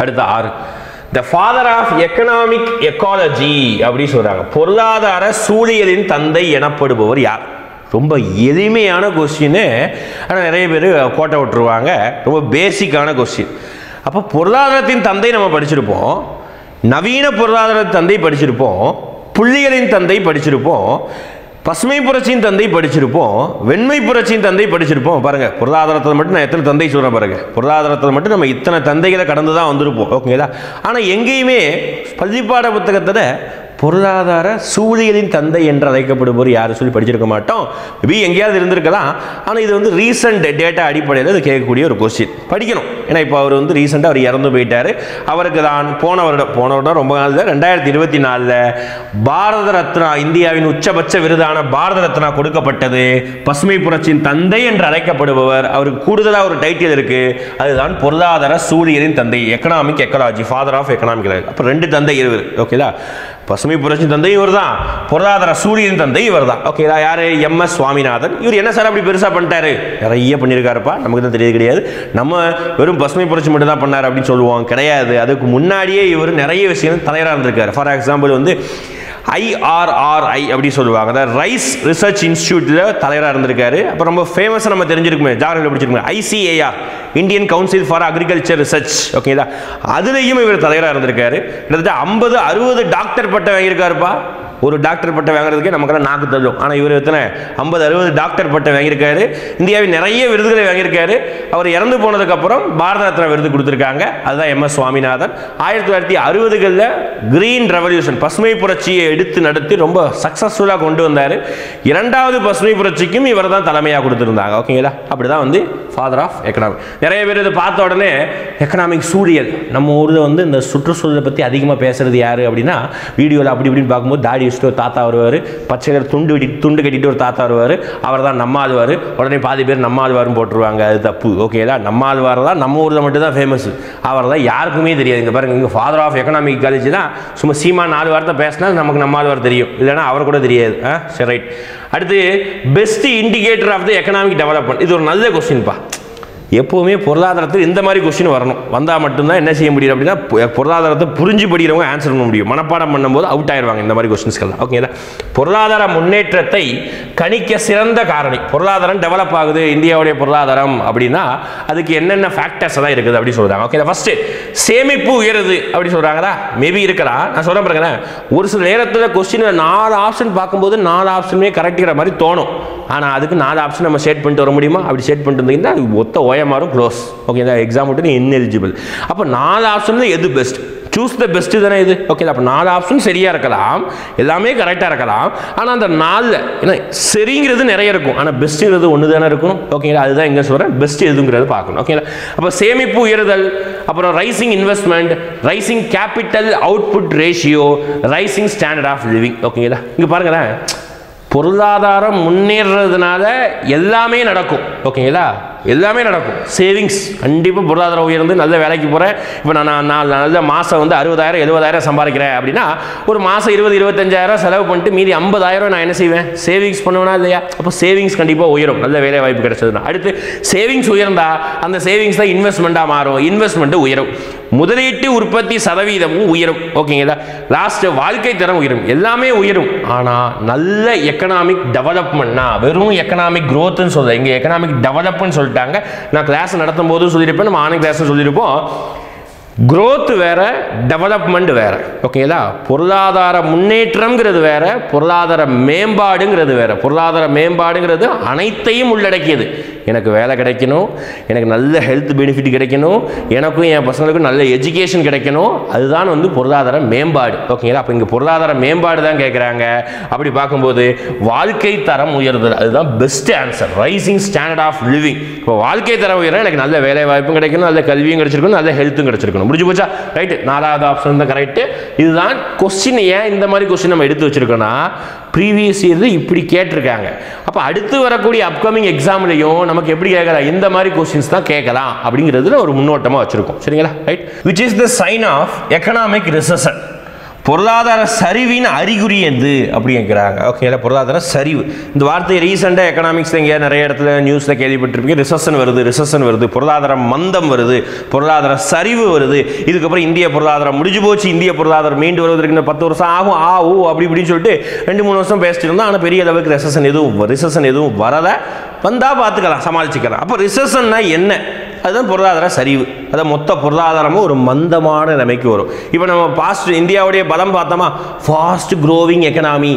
அடுத்த 6. The father of economic ecology அப்படி சொல்றாங்க. பொருளாதார சூழியலின் தந்தை எனப்படுபவர் யார்? ரொம்ப எளிமையான கொஸ்டின். ஆனால் நிறைய பேர் கோட்டை விட்டுருவாங்க. ரொம்ப பேசிக்கான கொஸ்டின். அப்போ பொருளாதாரத்தின் தந்தை நம்ம படிச்சிருப்போம், நவீன பொருளாதார தந்தை படிச்சிருப்போம், புள்ளிகளின் தந்தை படிச்சிருப்போம், பசுமை புரட்சியின் தந்தை படிச்சிருப்போம், வெண்மை புரட்சியின் தந்தை படிச்சிருப்போம். பாருங்க, பொருளாதாரத்தில் மட்டும் நான் எத்தனை தந்தை சொல்றேன் பாருங்க. பொருளாதாரத்தில் மட்டும் நம்ம இத்தனை தந்தைகளை கடந்து தான் வந்திருப்போம் ஓகேங்களா. ஆனால் எங்கேயுமே பள்ளிப்பாட புத்தகத்தில் பொருளாதார சூழியலின் தந்தை என்று அழைக்கப்படுபவர் யாரு சொல்லி படிச்சிருக்க மாட்டோம். மேபி எங்கேயாவது இருந்திருக்கலாம். ஆனால் இது வந்து ரீசன்ட் டேட்டா அடிப்படையில் இது கேட்கக்கூடிய ஒரு கொஸ்டின். படிக்கணும். ஏன்னா இப்போ அவர் வந்து ரீசெண்டாக அவர் இறந்து போயிட்டார். அவருக்கு தான் போன வருடம் ரொம்ப நாள் 2024 பாரத ரத்னா, இந்தியாவின் உச்சபட்ச விருதான பாரத ரத்னா கொடுக்கப்பட்டது. பசுமை புரட்சியின் தந்தை என்று அழைக்கப்படுபவர். அவருக்கு கூடுதலாக ஒரு டைட்டில் இருக்கு. அதுதான் பொருளாதார சூழியலின் தந்தை, economic ecology, father of economic. அப்போ 2 தந்தை இருவர் ஓகேதா. பசுமை புரட்சி தந்தை இவர் தான், பொருளாதார சூழியலின் தந்தை இவர் தான் ஓகேதா. யாரு? MS சுவாமிநாதன். இவர் என்ன சார் அப்படி பெருசா பண்ணிட்டாரு? நிறைய பண்ணியிருக்காருப்பா, நமக்கு தான் தெரியது கிடையாது. நம்ம வெறும் பசுமை புரட்சி மட்டும் தான் பண்ணார் அப்படின்னு சொல்லுவோம், கிடையாது. அதுக்கு முன்னாடியே இவர் நிறைய விஷயங்கள் தலைவராக இருந்திருக்காரு. ஃபார் எக்ஸாம்பிள் வந்து IRRI அப்படி சொல்லுவாங்க, அதாவது ரைஸ் ரிசர்ச் இன்ஸ்டியூட்ல தலைவராக இருந்திருக்காரு. அப்புறம் ரொம்ப ஃபேமஸாக நம்ம தெரிஞ்சிருக்குமே, ஜாகிரபியில் படிச்சிருக்கோம், ICAR, Indian council for agriculture research ஓகேங்களா. அதுலேயும் இவர் தலைவராக இருந்திருக்காரு. கிட்டத்தட்ட 50-60 டாக்டர் பட்டம் வாங்கியிருக்காருப்பா. ஒரு டாக்டர் பட்டம் வாங்குறதுக்கே நமக்கெல்லாம் நாக்கு தள்ளும். ஆனால் இவர் எத்தனை 50-60 டாக்டர் பட்டம் வாங்கியிருக்காரு. இந்தியாவின் நிறைய விருதுகளை வாங்கியிருக்காரு. அவர் இறந்து போனதுக்கப்புறம் பாரத ரத்னா விருது கொடுத்துருக்காங்க. அதுதான் MS சுவாமிநாதன். 1960களில் கிரீன் ரெவல்யூஷன், பசுமை புரட்சியை எடுத்து நடத்தி ரொம்ப சக்ஸஸ்ஃபுல்லாக கொண்டு வந்தார். 2வது பசுமை புரட்சிக்கும் இவர் தான் தலைமையாக கொடுத்துருந்தாங்க ஓகேங்களா. அப்படி தான் வந்து ஃபாதர் ஆஃப் எக்கனாமிக். நிறைய பேர் இதை பார்த்த உடனே எக்கனாமிக் சூழியல், நம்ம ஊரில் வந்து இந்த சுற்றுச்சூழலை பற்றி அதிகமாக பேசுறது யார் அப்படின்னா, வீடியோவில் அப்படி இப்படின்னு பார்க்கும்போது தாடி வச்சுட்டு ஒரு தாத்தா வருவார், பச்சை கலர் துண்டு கட்டிட்டு ஒரு தாத்தா வருவார். அவர் தான் நம்மாழ்வார். உடனே பாதி பேர் நம்மாழ்வாரும் போட்டுருவாங்க. அது தப்பு ஓகேதா. நம்மாழ்வார் தான் நம்ம ஊரில் மட்டும் தான் ஃபேமஸ். அவர் தான் யாருக்குமே தெரியாது. இங்கே பாருங்க, இங்கே ஃபாதர் ஆஃப் எக்கனாமிக் காலேஜ் தான். சும்மா சீமா 4 வார்த்தை பேசினா நமக்கு நம்மாழ்வார் தெரியும், இல்லைன்னா அவர் கூட தெரியாது. சரி ரைட். அடுத்து best indicator of the economic development. இது ஒரு நல்ல கொஸ்டின்ப்பா. எப்போவுமே பொருளாதாரத்தில் இந்த மாதிரி கொஸ்டின் வரணும். வந்தால் மட்டும்தான் என்ன செய்ய முடியும் அப்படின்னா பொருளாதாரத்தை புரிஞ்சு படிக்கிறவங்க ஆன்சர் பண்ண முடியும். மனப்பாடம் பண்ணும்போது அவுட் ஆயிடுவாங்க இந்த மாதிரி கொஸ்டின்ஸ்கெல்லாம். ஓகேங்களா? பொருளாதார முன்னேற்றத்தை கணிக்க சிறந்த காரணி. பொருளாதாரம் டெவலப் ஆகுது இந்தியாவுடைய பொருளாதாரம் அப்படின்னா அதுக்கு என்னென்ன ஃபேக்டர்ஸ் தான் இருக்குது அப்படி சொல்கிறாங்க. ஓகே, ஃபர்ஸ்ட் சேமிப்பு உயருது அப்படி சொல்கிறாங்களா? மேபி இருக்கலாம். நான் சொல்ல பாருங்க, ஒரு சில நேரத்தில் கொஸ்டினில் 4 ஆப்ஷன் பார்க்கும்போது 4 ஆப்ஷனுமே கரெக்டுங்கிற மாதிரி தோணும். ஆனால் அதுக்கு 4 ஆப்ஷன் நம்ம செட் பண்ணிட்டு வர முடியுமா? அப்படி செட் பண்ணிட்டு இருந்தீங்கன்னா ஒத்த ஓஎம்ஆரும் க்ளோஸ். ஓகே, இந்த எக்ஸாம் விட்டு இன்எலிஜிபிள். அப்போ 4 ஆப்ஷன் எது பெஸ்ட்? சூஸ் த பெஸ்ட் தானே இது. ஓகே, அப்போ 4 ஆப்ஷன் சரியாக இருக்கலாம், எல்லாமே கரெக்டாக இருக்கலாம். ஆனால் அந்த 4 ஏன்னா சரிங்கிறது நிறைய இருக்கும், ஆனால் பெஸ்ட்டுங்கிறது ஒன்று தானே இருக்கணும். ஓகேங்களா? அதுதான் எங்கே சொல்கிறேன், பெஸ்ட் எதுங்கிறது பார்க்கணும். ஓகேங்களா? அப்போ சேமிப்பு உயர்தல், அப்புறம் rising investment, rising capital output ratio, rising standard of living. ஓகேங்களா? இங்கே பாருங்களேன், பொருளாதாரம் முன்னேறதுனால எல்லாமே நடக்கும். ஓகேங்களா? எல்லாமே நடக்கும். சேவிங்ஸ் கண்டிப்பாக பொருளாதாரம் உயர்ந்து நல்ல வேலைக்கு போகிறேன். இப்போ நான் நல்ல மாதம் வந்து 60,000 70,000 சம்பாதிக்கிறேன் அப்படின்னா ஒரு மாதம் 20-25,000 செலவு பண்ணிட்டு மீதி 50,000 நான் என்ன செய்வேன்? சேவிங்ஸ் பண்ணுவேனா இல்லையா? அப்போ சேவிங்ஸ் கண்டிப்பாக உயரும் நல்ல வேலை வாய்ப்பு கிடைச்சதுன்னா. அடுத்து சேவிங்ஸ் உயர்ந்தா அந்த சேவிங்ஸ் தான் இன்வெஸ்ட்மெண்ட்டாக மாறும், இன்வெஸ்ட்மெண்ட்டு உயரும். முதலீட்டு உற்பத்தி சதவீதமும் உயரும். ஓகேங்களா? லாஸ்ட் வாழ்க்கை தரம் உயரும், எல்லாமே உயரும். ஆனால் நல்ல எக்கனாமிக் டெவலப்மெண்ட்னா வெறும் எக்கனாமிக் க்ரோத்னு சொல்ல, இங்கே எக்கனாமிக் டெவலப்மெண்ட் சொல்லிட்டாங்க. நான் கிளாஸ் நடத்தும் போது சொல்லியிருப்பேன், நம்ம ஆன்லைன் கிளாஸ் சொல்லியிருப்போம். growth வேற, டெவலப்மெண்ட் வேற. ஓகேங்களா? பொருளாதார முன்னேற்றம்ங்கிறது வேற, பொருளாதார மேம்பாடுங்கிறது வேற. பொருளாதார மேம்பாடுங்கிறது அனைத்தையும் உள்ளடக்கியது. எனக்கு வேலை கிடைக்கணும், எனக்கு நல்ல ஹெல்த் பெனிஃபிட் கிடைக்கணும், எனக்கும் என் பசங்களுக்கும் நல்ல எஜுகேஷன் கிடைக்கணும், அதுதான் வந்து பொருளாதார மேம்பாடு. ஓகேங்களா? அப்போ இங்கே பொருளாதார மேம்பாடு தான் கேட்குறாங்க. அப்படி பார்க்கும்போது வாழ்க்கை தரம் உயர்தல் அதுதான் best answer. Rising standard of living. இப்போ வாழ்க்கை தரம் உயர எனக்கு நல்ல வேலை வாய்ப்பும் கிடைக்கணும், நல்ல கல்வியும் கிடைச்சிருக்கணும், நல்ல ஹெல்த்தும் கிடைச்சிருக்கணும். முடிஞ்சு போச்சா? ரைட்டு, 4வது ஆப்ஷன் தான் கரெக்ட். இதுதான் கொஸ்டின். ஏன் இந்த மாதிரி கொஸ்டின் நம்ம எடுத்து வச்சிருக்கோம்னா ப்ரீவியஸ் இயர் இப்படி கேட்டிருக்காங்க. அப்போ அடுத்து வரக்கூடிய அப்கமிங் எக்ஸாம்லையும் நமக்கு எப்படி கேட்கலாம், இந்த மாதிரி கொஸ்டின்ஸ் தான் கேட்கலாம் அப்படிங்கிறதுல ஒரு முன்னோட்டமாக வச்சிருக்கோம். சரிங்களா? Right. Which is the sign of economic recession? பொருளாதார சரிவின் அறிகுறி எது அப்படி கேட்குறாங்க. ஓகேங்களா? பொருளாதார சரிவு இந்த வார்த்தை ரீசெண்டாக எக்கனாமிக்ஸ் இங்கே நிறைய இடத்துல நியூஸில் கேள்விப்பட்டிருப்பீங்க. ரிசெஷன் வருது, பொருளாதார மந்தம் வருது, பொருளாதார சரிவு வருது. இதுக்கப்புறம் இந்திய பொருளாதாரம் முடிஞ்சு போச்சு, இந்திய பொருளாதாரம் மீண்டு வருவதற்கு இன்னும் 10 வருஷம் ஆகும், அப்படி இப்படின்னு சொல்லிட்டு 2-3 வருஷம் பேசிட்டு இருந்தோம். ஆனால் பெரிய அளவுக்கு ரிசெஷன் எதுவும் வரலை. வந்தால் பார்த்துக்கலாம், சமாளிச்சுக்கலாம். அப்போ ரிசெஷன்னா என்ன? அதுதான் பொருளாதார சரிவு. அதான் மொத்த பொருளாதாரமும் ஒரு மந்தமான நிலைமைக்கு வரும். இப்போ நம்ம பாஸ்ட் இந்தியாவுடைய பலம் பார்த்தோமா, ஃபாஸ்ட் க்ரோவிங் எக்கனாமி.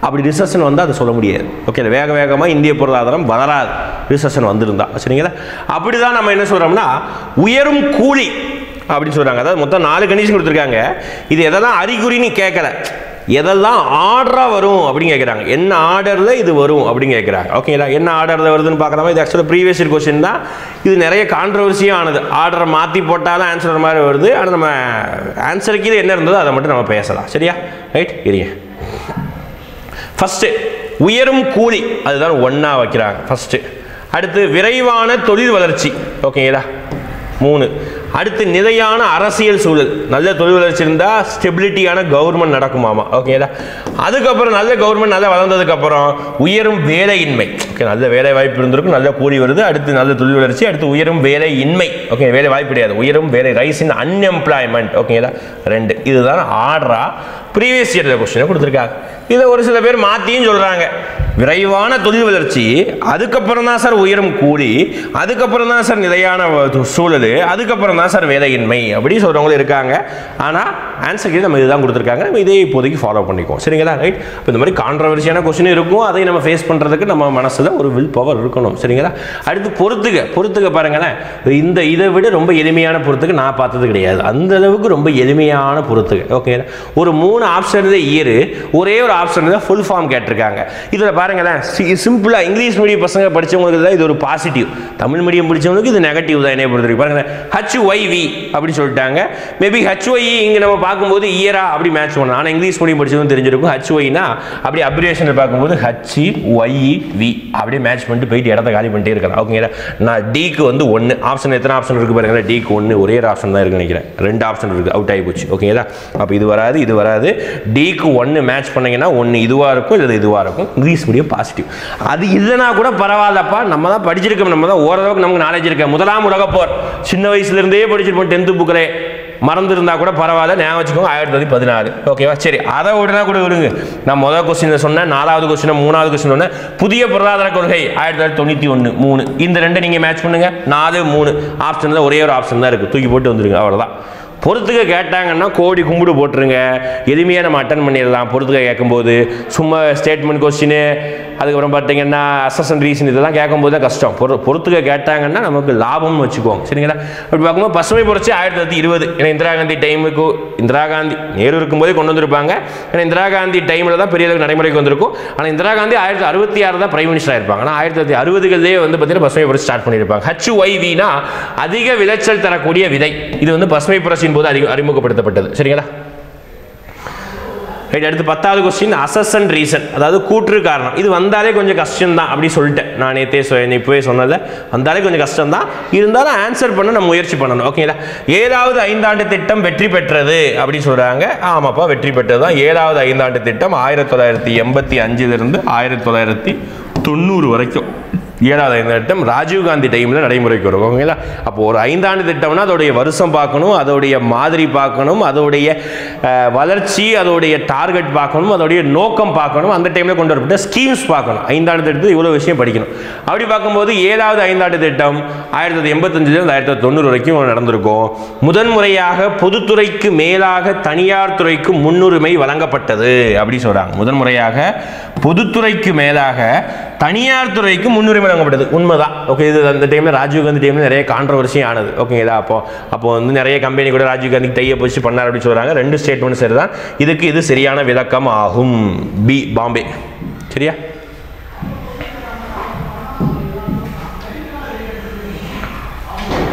அப்படி ரிசெஷன் வந்தால் அதை சொல்ல முடியாது. ஓகே, வேகமாக இந்திய பொருளாதாரம் வளராது ரிசெஷன் வந்திருந்தா. சரிங்களா? அப்படி தான் நம்ம என்ன சொல்கிறோம்னா உயரும் கூலி அப்படின்னு சொல்கிறாங்க. அதாவது மொத்தம் 4 கண்டிஷன் கொடுத்துருக்காங்க. இது எதெல்லாம் அறிகுறின்னு கேட்கல, எதெல்லாம் ஆர்டராக வரும் அப்படின்னு கேட்குறாங்க. என்ன ஆர்டரில் இது வரும் அப்படின்னு கேட்குறாங்க. ஓகேங்களா? என்ன ஆர்டரில் வருதுன்னு பார்க்கலாமா? இது ஆக்சுவலாக ப்ரீவியஸ் இயர் கொஸ்டின் தான். இது நிறைய கான்ட்ரவர்சியாக ஆனது. ஆர்டரை மாற்றி போட்டாலும் ஆன்சர் மாதிரி வருது. ஆனால் நம்ம ஆன்சருக்கு இது என்ன இருந்ததோ அதை மட்டும் நம்ம பேசலாம். சரியா? ரைட். இருங்க. ஃபஸ்ட்டு உயரும் கூலி, அதுதான் 1ஆ வைக்கிறாங்க ஃபஸ்ட்டு. அடுத்து விரைவான தொழில் வளர்ச்சி. ஓகேங்களா? 3. அடுத்து நிலையான அரசியல் சூழல். நல்ல தொழில் வளர்ச்சி இருந்தால் ஸ்டெபிலிட்டியான கவர்மெண்ட் நடக்குமாமா. ஓகேங்களா? அதுக்கப்புறம் நல்ல கவர்மெண்ட் நல்லா வளர்ந்ததுக்கப்புறம் உயரும் வேலையின்மை. ஓகே, நல்ல வேலை வாய்ப்பு இருந்திருக்கும், நல்ல கூலி வருது. அடுத்து நல்ல தொழில் வளர்ச்சி, அடுத்து உயரும் வேலையின்மை. ஓகே, வேலை வாய்ப்பு கிடையாது, உயரும் வேலை, ரைஸ் இன் அன்எம்ப்ளாய்மெண்ட். ஓகேங்களா? 2. இதுதான் ஆர்டரா ப்ரீவியஸ் இயர் கொஸ்டினை கொடுத்துருக்காங்க. இதை ஒரு சில பேர் மாற்றியும் சொல்கிறாங்க. விரைவான தொழில் வளர்ச்சி, அதுக்கப்புறம் தான் சார் உயரும் கூலி, அதுக்கப்புறம் தான் சார் நிலையான சூழல், அதுக்கப்புறம் தான் சார் வேலையின்மை அப்படி சொல்கிறவங்களும் இருக்காங்க. ஆனால் ஆன்சருக்கு நம்ம இதுதான் கொடுத்துருக்காங்க. நம்ம இதே இப்போதைக்கு ஃபாலோ பண்ணிக்குவோம். சரிங்களா? ரைட். இப்போ இந்த மாதிரி கான்ட்ரவர்சியான கொஸ்டின் இருக்கும், அதை நம்ம ஃபேஸ் பண்ணுறதுக்கு நம்ம மனசில் ஒரு வில் பவர் இருக்கணும். சரிங்களா? அடுத்து பொறுத்துக்க பாருங்களேன். இதை விட ரொம்ப எளிமையான பொறுத்துக்கு நான் பார்த்தது கிடையாது. அந்த அளவுக்கு ரொம்ப எளிமையான பொறுத்துக்கு. ஓகேங்களா? ஒரு 3 ஆப்ஷன் இயர், ஒரே ஒரு ஆப்ஷன் தான் ஃபுல் ஃபார்ம் கேட்டிருக்காங்க. இதில் பாருங்களேன், சிம்பிளாக இங்கிலீஷ் மீடியம் பசங்க படித்தவங்களுக்கு தான் இது ஒரு பாசிட்டிவ், தமிழ் மீடியம் படித்தவங்களுக்கு இது நெகட்டிவ் தான். என்ன பொறுத்திருக்கு பாருங்களேன், HYV அப்படின்னு சொல்லிட்டாங்க. மேபி HYE இங்கே நம்ம பார்க்கும்போது இயரா அப்படி மேட்ச் பண்ணணும். ஆனால் இங்கிலீஷ் மீடியம் படிச்சதும் தெரிஞ்சிருக்கும். HYனா அப்படி அப்ரிவேஷன் பார்க்கும்போது HYV அப்படியே மேட்ச் பண்ணிட்டு போயிட்டு இடத்த காலி பண்ணிட்டே இருக்கலாம். ஓகேங்களா? நான் டிக்கு வந்து 1 ஆப்ஷன் எத்தனை ஆப்ஷன் இருக்கு பாருங்க. டிக்கு 1 ஒரே ஆப்ஷன் தான் இருக்குன்னு நினைக்கிறேன். 2 ஆப்ஷன் இருக்கு, அவுட் ஆகி போச்சு. ஓகேங்களா? அப்போ இது வராது, இது வராது. டிக்கு 1 மேட்ச் பண்ணீங்கன்னா 1 இதுவாக இருக்கும், இல்லை இதுவாக இருக்கும். English medium positive. அது இல்லைனா கூட பரவாயில்லப்பா, நம்ம தான் படிச்சிருக்கோம், நம்ம தான் ஓரளவுக்கு நமக்கு நாலேஜ் இருக்கு. முதலாம் உலகப் போர் சின்ன வயசுலேருந்தே படிச்சிருப்போம், 10th புக்கில் மறந்துருந்தா கூட பரவாயில்ல, ஞாபகம் வச்சுக்கோங்க. 1914. ஓகேவா? சரி, அதை விடனா கூட விடுங்க. நான் முதல் கொஸ்டின் சொன்னேன், 4வது கொஸ்டின் 3வது கொஸ்டின் சொன்னேன். புதிய பொருளாதார கொள்கை 1991 3. இந்த 2 நீங்கள் மேட்ச் பண்ணுங்க. 4 3 ஆப்ஷன் தான், ஒரே ஒரு ஆப்ஷன் தான் இருக்குது, தூக்கி போட்டு வந்துருங்க. அவ்வளோதான். பொறுத்துக்க கேட்டாங்கன்னா கோடி கும்பிடு போட்டுருங்க. எளிமையாக நம்ம அட்டன் பண்ணிடலாம். பொறுத்துக்க கேட்கும்போது சும்மா ஸ்டேட்மெண்ட் கொஸ்டின், அதுக்கப்புறம் பார்த்தீங்கன்னா அசஸ்டன் ரீசன் இதெல்லாம் கேட்கும்போது தான் கஷ்டம். பொறுத்துக்க கேட்டாங்கன்னா நமக்கு லாபம்னு வச்சுக்கோங்க. சரிங்களா? அப்படி பார்க்கும்போது பசுமை புரட்சி 1920. ஏன்னா இந்திரா காந்தி டைமுக்கு, இந்திரா காந்தி நேரு இருக்கும்போதே கொண்டு வந்திருப்பாங்க. ஏன்னா இந்திரா காந்தி டைமில் தான் பெரிய அளவுக்கு நடைமுறைக்கு வந்திருக்கும். ஆனால் இந்திரா காந்தி 1966 தான் பிரைம் மினிஸ்டராக இருப்பாங்க. ஆனால் 1960களே வந்து பார்த்தீங்கன்னா பசுமை புரட்சி ஸ்டார்ட் பண்ணியிருப்பாங்க. HYVனா அதிக விளைச்சல் தரக்கூடிய விதை. இது வந்து பசுமை புரட்சியின் போது அறிமுகப்படுத்தப்பட்டது. சரிங்களா? ரைட். அடுத்து 10வது கொஸ்டின் அசஸ்டன் ரீசன், அதாவது கூற்று காரணம். இது வந்தாலே கொஞ்சம் கஷ்டம் தான் அப்படி சொல்லிட்டேன். நான் இப்போவே சொன்னதில்ல, வந்தாலே கொஞ்சம் கஷ்டம் தான். இருந்தாலும் ஆன்சர் பண்ண நம்ம முயற்சி பண்ணணும். ஓகேங்களா? 7வது ஐந்தாண்டு திட்டம் வெற்றி பெற்றது அப்படின்னு சொல்கிறாங்க. ஆமாப்பா, வெற்றி பெற்றது தான். 7வது ஐந்தாண்டு திட்டம் 1985 1990 வரைக்கும் 7வது ஐந்தாண்டு திட்டம் ராஜீவ்காந்தி டைமில் நடைமுறைக்கு வரும். ஓகேங்களா? அப்போ ஒரு ஐந்தாண்டு திட்டம்னா அதோடைய வருஷம் பார்க்கணும், அதோடைய மாதிரி பார்க்கணும், அதோடைய வளர்ச்சி, அதோடைய டார்கெட் பார்க்கணும், அதோடைய நோக்கம் பார்க்கணும், அந்த டைமில் கொண்டு வரப்பட்ட ஸ்கீம்ஸ் பார்க்கணும். ஐந்தாண்டு திட்டத்தில் இவ்வளோ விஷயம் படிக்கணும். அப்படி பார்க்கும்போது 7வது ஐந்தாண்டு திட்டம் 1985 1990 வரைக்கும் நடந்திருக்கும். முதன்முறையாக பொதுத்துறைக்கு மேலாக தனியார் துறைக்கு முன்னுரிமை வழங்கப்பட்டது அப்படி சொல்கிறாங்க. முதன்முறையாக பொதுத்துறைக்கு மேலாக தனியார் துறைக்கு முன்னுரிமை வழங்கப்பட்டது. உண்மைதான். ஓகே, இது அந்த டைமில் ராஜீவ்காந்தி டைமில் நிறைய கான்ட்ரவர்சி ஆனது. ஓகேங்களா? அப்போ வந்து நிறைய கம்பெனி கூட ராஜீவ்காந்தி டையை போச்சு பண்ணார் அப்படின்னு சொல்கிறாங்க. 2 ஸ்டேட்மெண்ட் சரி தான். இதுக்கு இது சரியான விளக்கம் ஆகும். பி, பாம்பே. சரியா?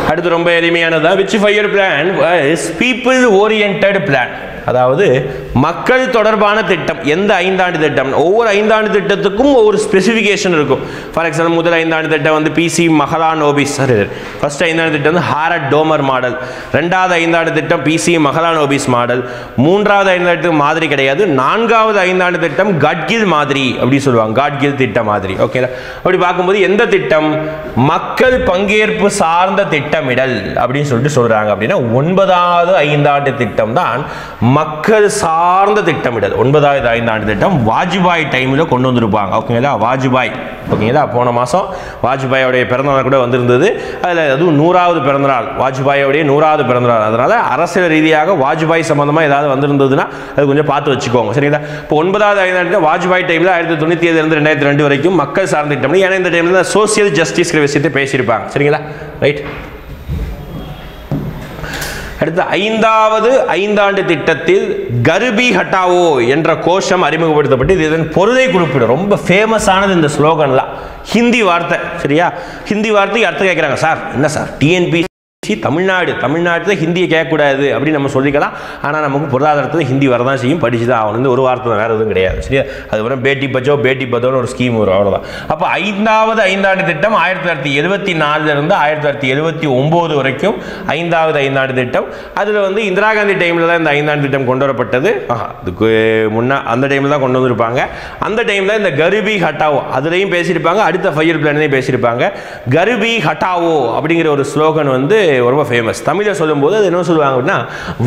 அடுத்து ரொம்ப எளிமையானதா. Which 5-year plan was people oriented plan, அதாவது மக்கள் தொடர்பான திட்டம். எந்த ஐந்தாண்டு திட்டம்? ஒவ்வொரு ஐந்தாண்டு திட்டத்துக்கும் ஒவ்வொரு ஸ்பெசிஃபிகேஷன் இருக்கும். ஃபார் எக்ஸாம்பிள் முதல் ஐந்தாண்டு திட்டம் வந்து PC மஹலானோபிஸ், ஃபர்ஸ்ட் ஐந்தாண்டு திட்டம் வந்து ஹாரட் டோமர் மாடல். 2வது ஐந்தாண்டு திட்டம் PC மஹலானோபிஸ் மாடல். 3வது ஐந்தாண்டு திட்டம் மாதிரி கிடையாது. 4வது ஐந்தாண்டு திட்டம் காட்கில் மாதிரி அப்படி சொல்லுவாங்க. காட்கில் திட்ட மாதிரி. ஓகேங்களா? அப்படி பார்க்கும்போது எந்த திட்டம் மக்கள் பங்கேற்பு சார்ந்த திட்டமிடல் அப்படின்னு சொல்லிட்டு சொல்றாங்க அப்படின்னா 9வது ஐந்தாண்டு திட்டம் தான் மக்கள் சார்ந்த திட்டமிடல். 9வது ஐந்தாண்டு திட்டம் வாஜ்பாய் டைமில் கொண்டு வந்திருப்பாங்க. ஓகேங்களா? வாஜ்பாய். ஓகேங்களா? போன மாதம் வாஜ்பாயோடைய பிறந்தநாள் கூட வந்திருந்தது. அதில் அதுவும் 100வது பிறந்தநாள், வாஜ்பாயோடைய 100வது பிறந்தநாள். அதனால் அரசியல் ரீதியாக வாஜ்பாய் சம்பந்தமாக ஏதாவது வந்திருந்ததுன்னா அது கொஞ்சம் பார்த்து வச்சுக்கோங்க. சரிங்களா? இப்போ 9வது ஐந்தாண்டு வாஜ்பாய் டைமில் 1997 2002 வரைக்கும் மக்கள் சார்ந்த திட்டம். ஏன்னா இந்த டைமில் தான் சோசியல் ஜஸ்டிஸ் விஷயத்தை பேசியிருப்பாங்க. சரிங்களா? ரைட். அடுத்து 5வது ஐந்தாண்டு திட்டத்தில் கர்பி ஹட்டாவோ என்ற கோஷம் அறிமுகப்படுத்தப்பட்டு இதன் பொருளை குறிப்பிடும். ரொம்ப ஃபேமஸானது இந்த ஸ்லோகன்லாம். ஹிந்தி வார்த்தை. சரியா? ஹிந்தி வார்த்தைக்கு அர்த்தம் கேட்குறாங்க. சார் என்ன சார் TNPSC தமிழ்நாட்டில் ஹிந்தியை கேட்கக்கூடாது அப்படின்னு நம்ம சொல்லிக்கலாம். ஆனால் நமக்கு பொருளாதாரத்தில் ஹிந்தி வரதான் செய்யும், படிச்சு தான் ஆகணும். ஒரு வார்த்தை வேறு எதுவும் கிடையாது. சரியா? அதுக்கப்புறம் பேட்டி பச்சோ பேட்டி பத்தோன்னு ஒரு ஸ்கீம் வரும். அவ்வளோதான். அப்போ 5வது ஐந்தாண்டு திட்டம் 1974 1979 வரைக்கும் 5வது ஐந்தாண்டு திட்டம். அதில் வந்து இந்திரா காந்தி டைமில் தான் இந்த ஐந்தாண்டு திட்டம் கொண்டு வரப்பட்டது. அதுக்கு முன்னே அந்த டைமில் தான் கொண்டு வந்திருப்பாங்க. அந்த டைமில் இந்த கர்பி ஹட்டாவோ அதுலேயும் பேசியிருப்பாங்க. அடுத்த 5-year பிளான்லையும் பேசியிருப்பாங்க. கர்பி ஹட்டாவோ அப்படிங்கிற ஒரு ஸ்லோகன் வந்து ரொம்ப ஃபேமஸ். தமிழில் சொல்லும்போது அது என்ன சொல்லுவாங்க அப்படின்னா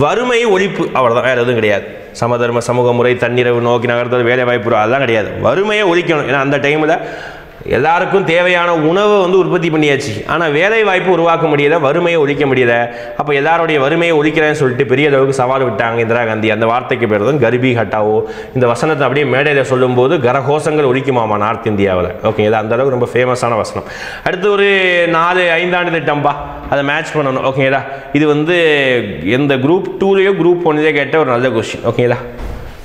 வறுமை ஒழிப்பு. அவ்வளோதான், வேறு எதுவும் கிடையாது. சமதர்ம சமூக முறை, தன்னிறைவு நோக்கி நகர்த்தல், வேலை வாய்ப்பு, அதெல்லாம் கிடையாது. வறுமையை ஒழிக்கணும். ஏன்னா அந்த டைமில் எல்லாருக்கும் தேவையான உணவை வந்து உற்பத்தி பண்ணியாச்சு. ஆனால் வேலை வாய்ப்பு உருவாக்க முடியல, வறுமையை ஒழிக்க முடியல. அப்போ எல்லாருடைய வறுமையை ஒழிக்கிறேன்னு சொல்லிட்டு பெரிய அளவுக்கு சவால் விட்டாங்க இந்திரா காந்தி. அந்த வார்த்தைக்கு பேர் தான் கர்பி ஹட்டாவோ. இந்த வசனத்தை அப்படியே மேடையில் சொல்லும்போது கரகோஷங்கள் ஒழிக்குமாமா நார்த் இந்தியாவில். ஓகே, இது அந்த அளவுக்கு ரொம்ப ஃபேமஸான வசனம். அடுத்து ஒரு 4 ஐந்தாண்டு திட்டம்பா, அதை மேட்ச் பண்ணணும். ஓகேங்களா? இது வந்து எந்த குரூப் 2லேயோ குரூப் 1லேயோ கேட்ட ஒரு நல்ல கொஸ்டின். ஓகேங்களா?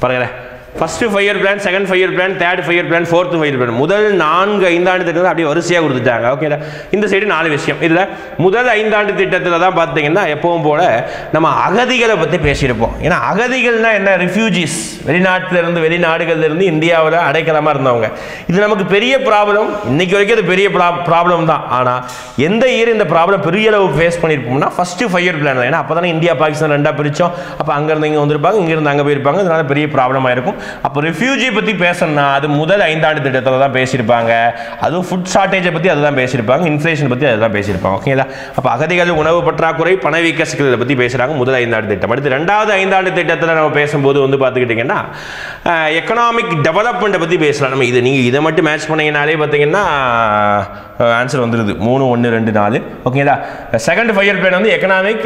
பாருங்களேன். First 5 year plan, second 5 year plan, third 5 year plan, fourth 5 year plan, முதல் 4 ஐந்தாண்டு திட்டத்தை அப்படியே வரிசையாக கொடுத்துட்டாங்க. ஓகேடா. இந்த சைடு 4 விஷயம். இதில் முதல் 5 ஆண்டு திட்டத்தில் தான் பார்த்தீங்கன்னா எப்பவும் போல நம்ம அகதிகளை பற்றி பேசியிருப்போம். ஏன்னா அகதிகள்னா என்ன? ரிஃப்யூஜிஸ், வெளிநாட்டிலிருந்து வெளிநாடுகளிலிருந்து இந்தியாவில் அடைக்கலமாக இருந்தவங்க. இது நமக்கு பெரிய ப்ராப்ளம், இன்னைக்கு வரைக்கும் அது பெரிய ப்ராப்ளம் தான். ஆனால் எந்த இயர் இந்த ப்ராப்ளம் பெரிய அளவு ஃபேஸ் பண்ணியிருப்போம்னா ஃபர்ஸ்ட் 5 இயர் பிளான் தான். ஏன்னா அப்போ தானே இந்தியா பாகிஸ்தான் ரெண்டாக பிரித்தோம். அப்போ அங்கேருந்து இங்கே வந்திருப்பாங்க, இங்கேருந்து அங்கே போயிருப்பாங்க. அதனால பெரிய ப்ராப்ளமாக இருக்கும். அப்போ ரெஃப்யூஜி பற்றி பேசணும்னா அது முதல் 5 ஆண்டு திட்டத்தில் தான் பேசியிருப்பாங்க. அதுவும் ஃபுட் ஷார்ட்டேஜை பற்றி அதுதான் பேசியிருப்பாங்க, இன்ஃப்ளேஷன் பற்றி அதுதான் பேசியிருப்பாங்க. ஓகேங்களா. அப்போ அகதிகள், உணவு பற்றாக்குறை, பணவீக்க சிக்கல்களை பற்றி பேசுகிறாங்க முதல் 5 ஆண்டு திட்டம். அடுத்து 2வது 5 ஆண்டு திட்டத்தில் நம்ம பேசும்போது வந்து பார்த்துக்கிட்டிங்கன்னா எக்கனாமிக் டெவலப்மெண்ட்டை பற்றி பேசலாம். நம்ம நீங்கள் இதை மட்டும் மேட்ச் பண்ணிங்கனாலே பார்த்தீங்கன்னா ஆன்சர் வந்துடுது 3, 1, 2, 4. ஓகேங்களா. செகண்ட் 5 இயர் பிளான் வந்து எக்கனாமிக்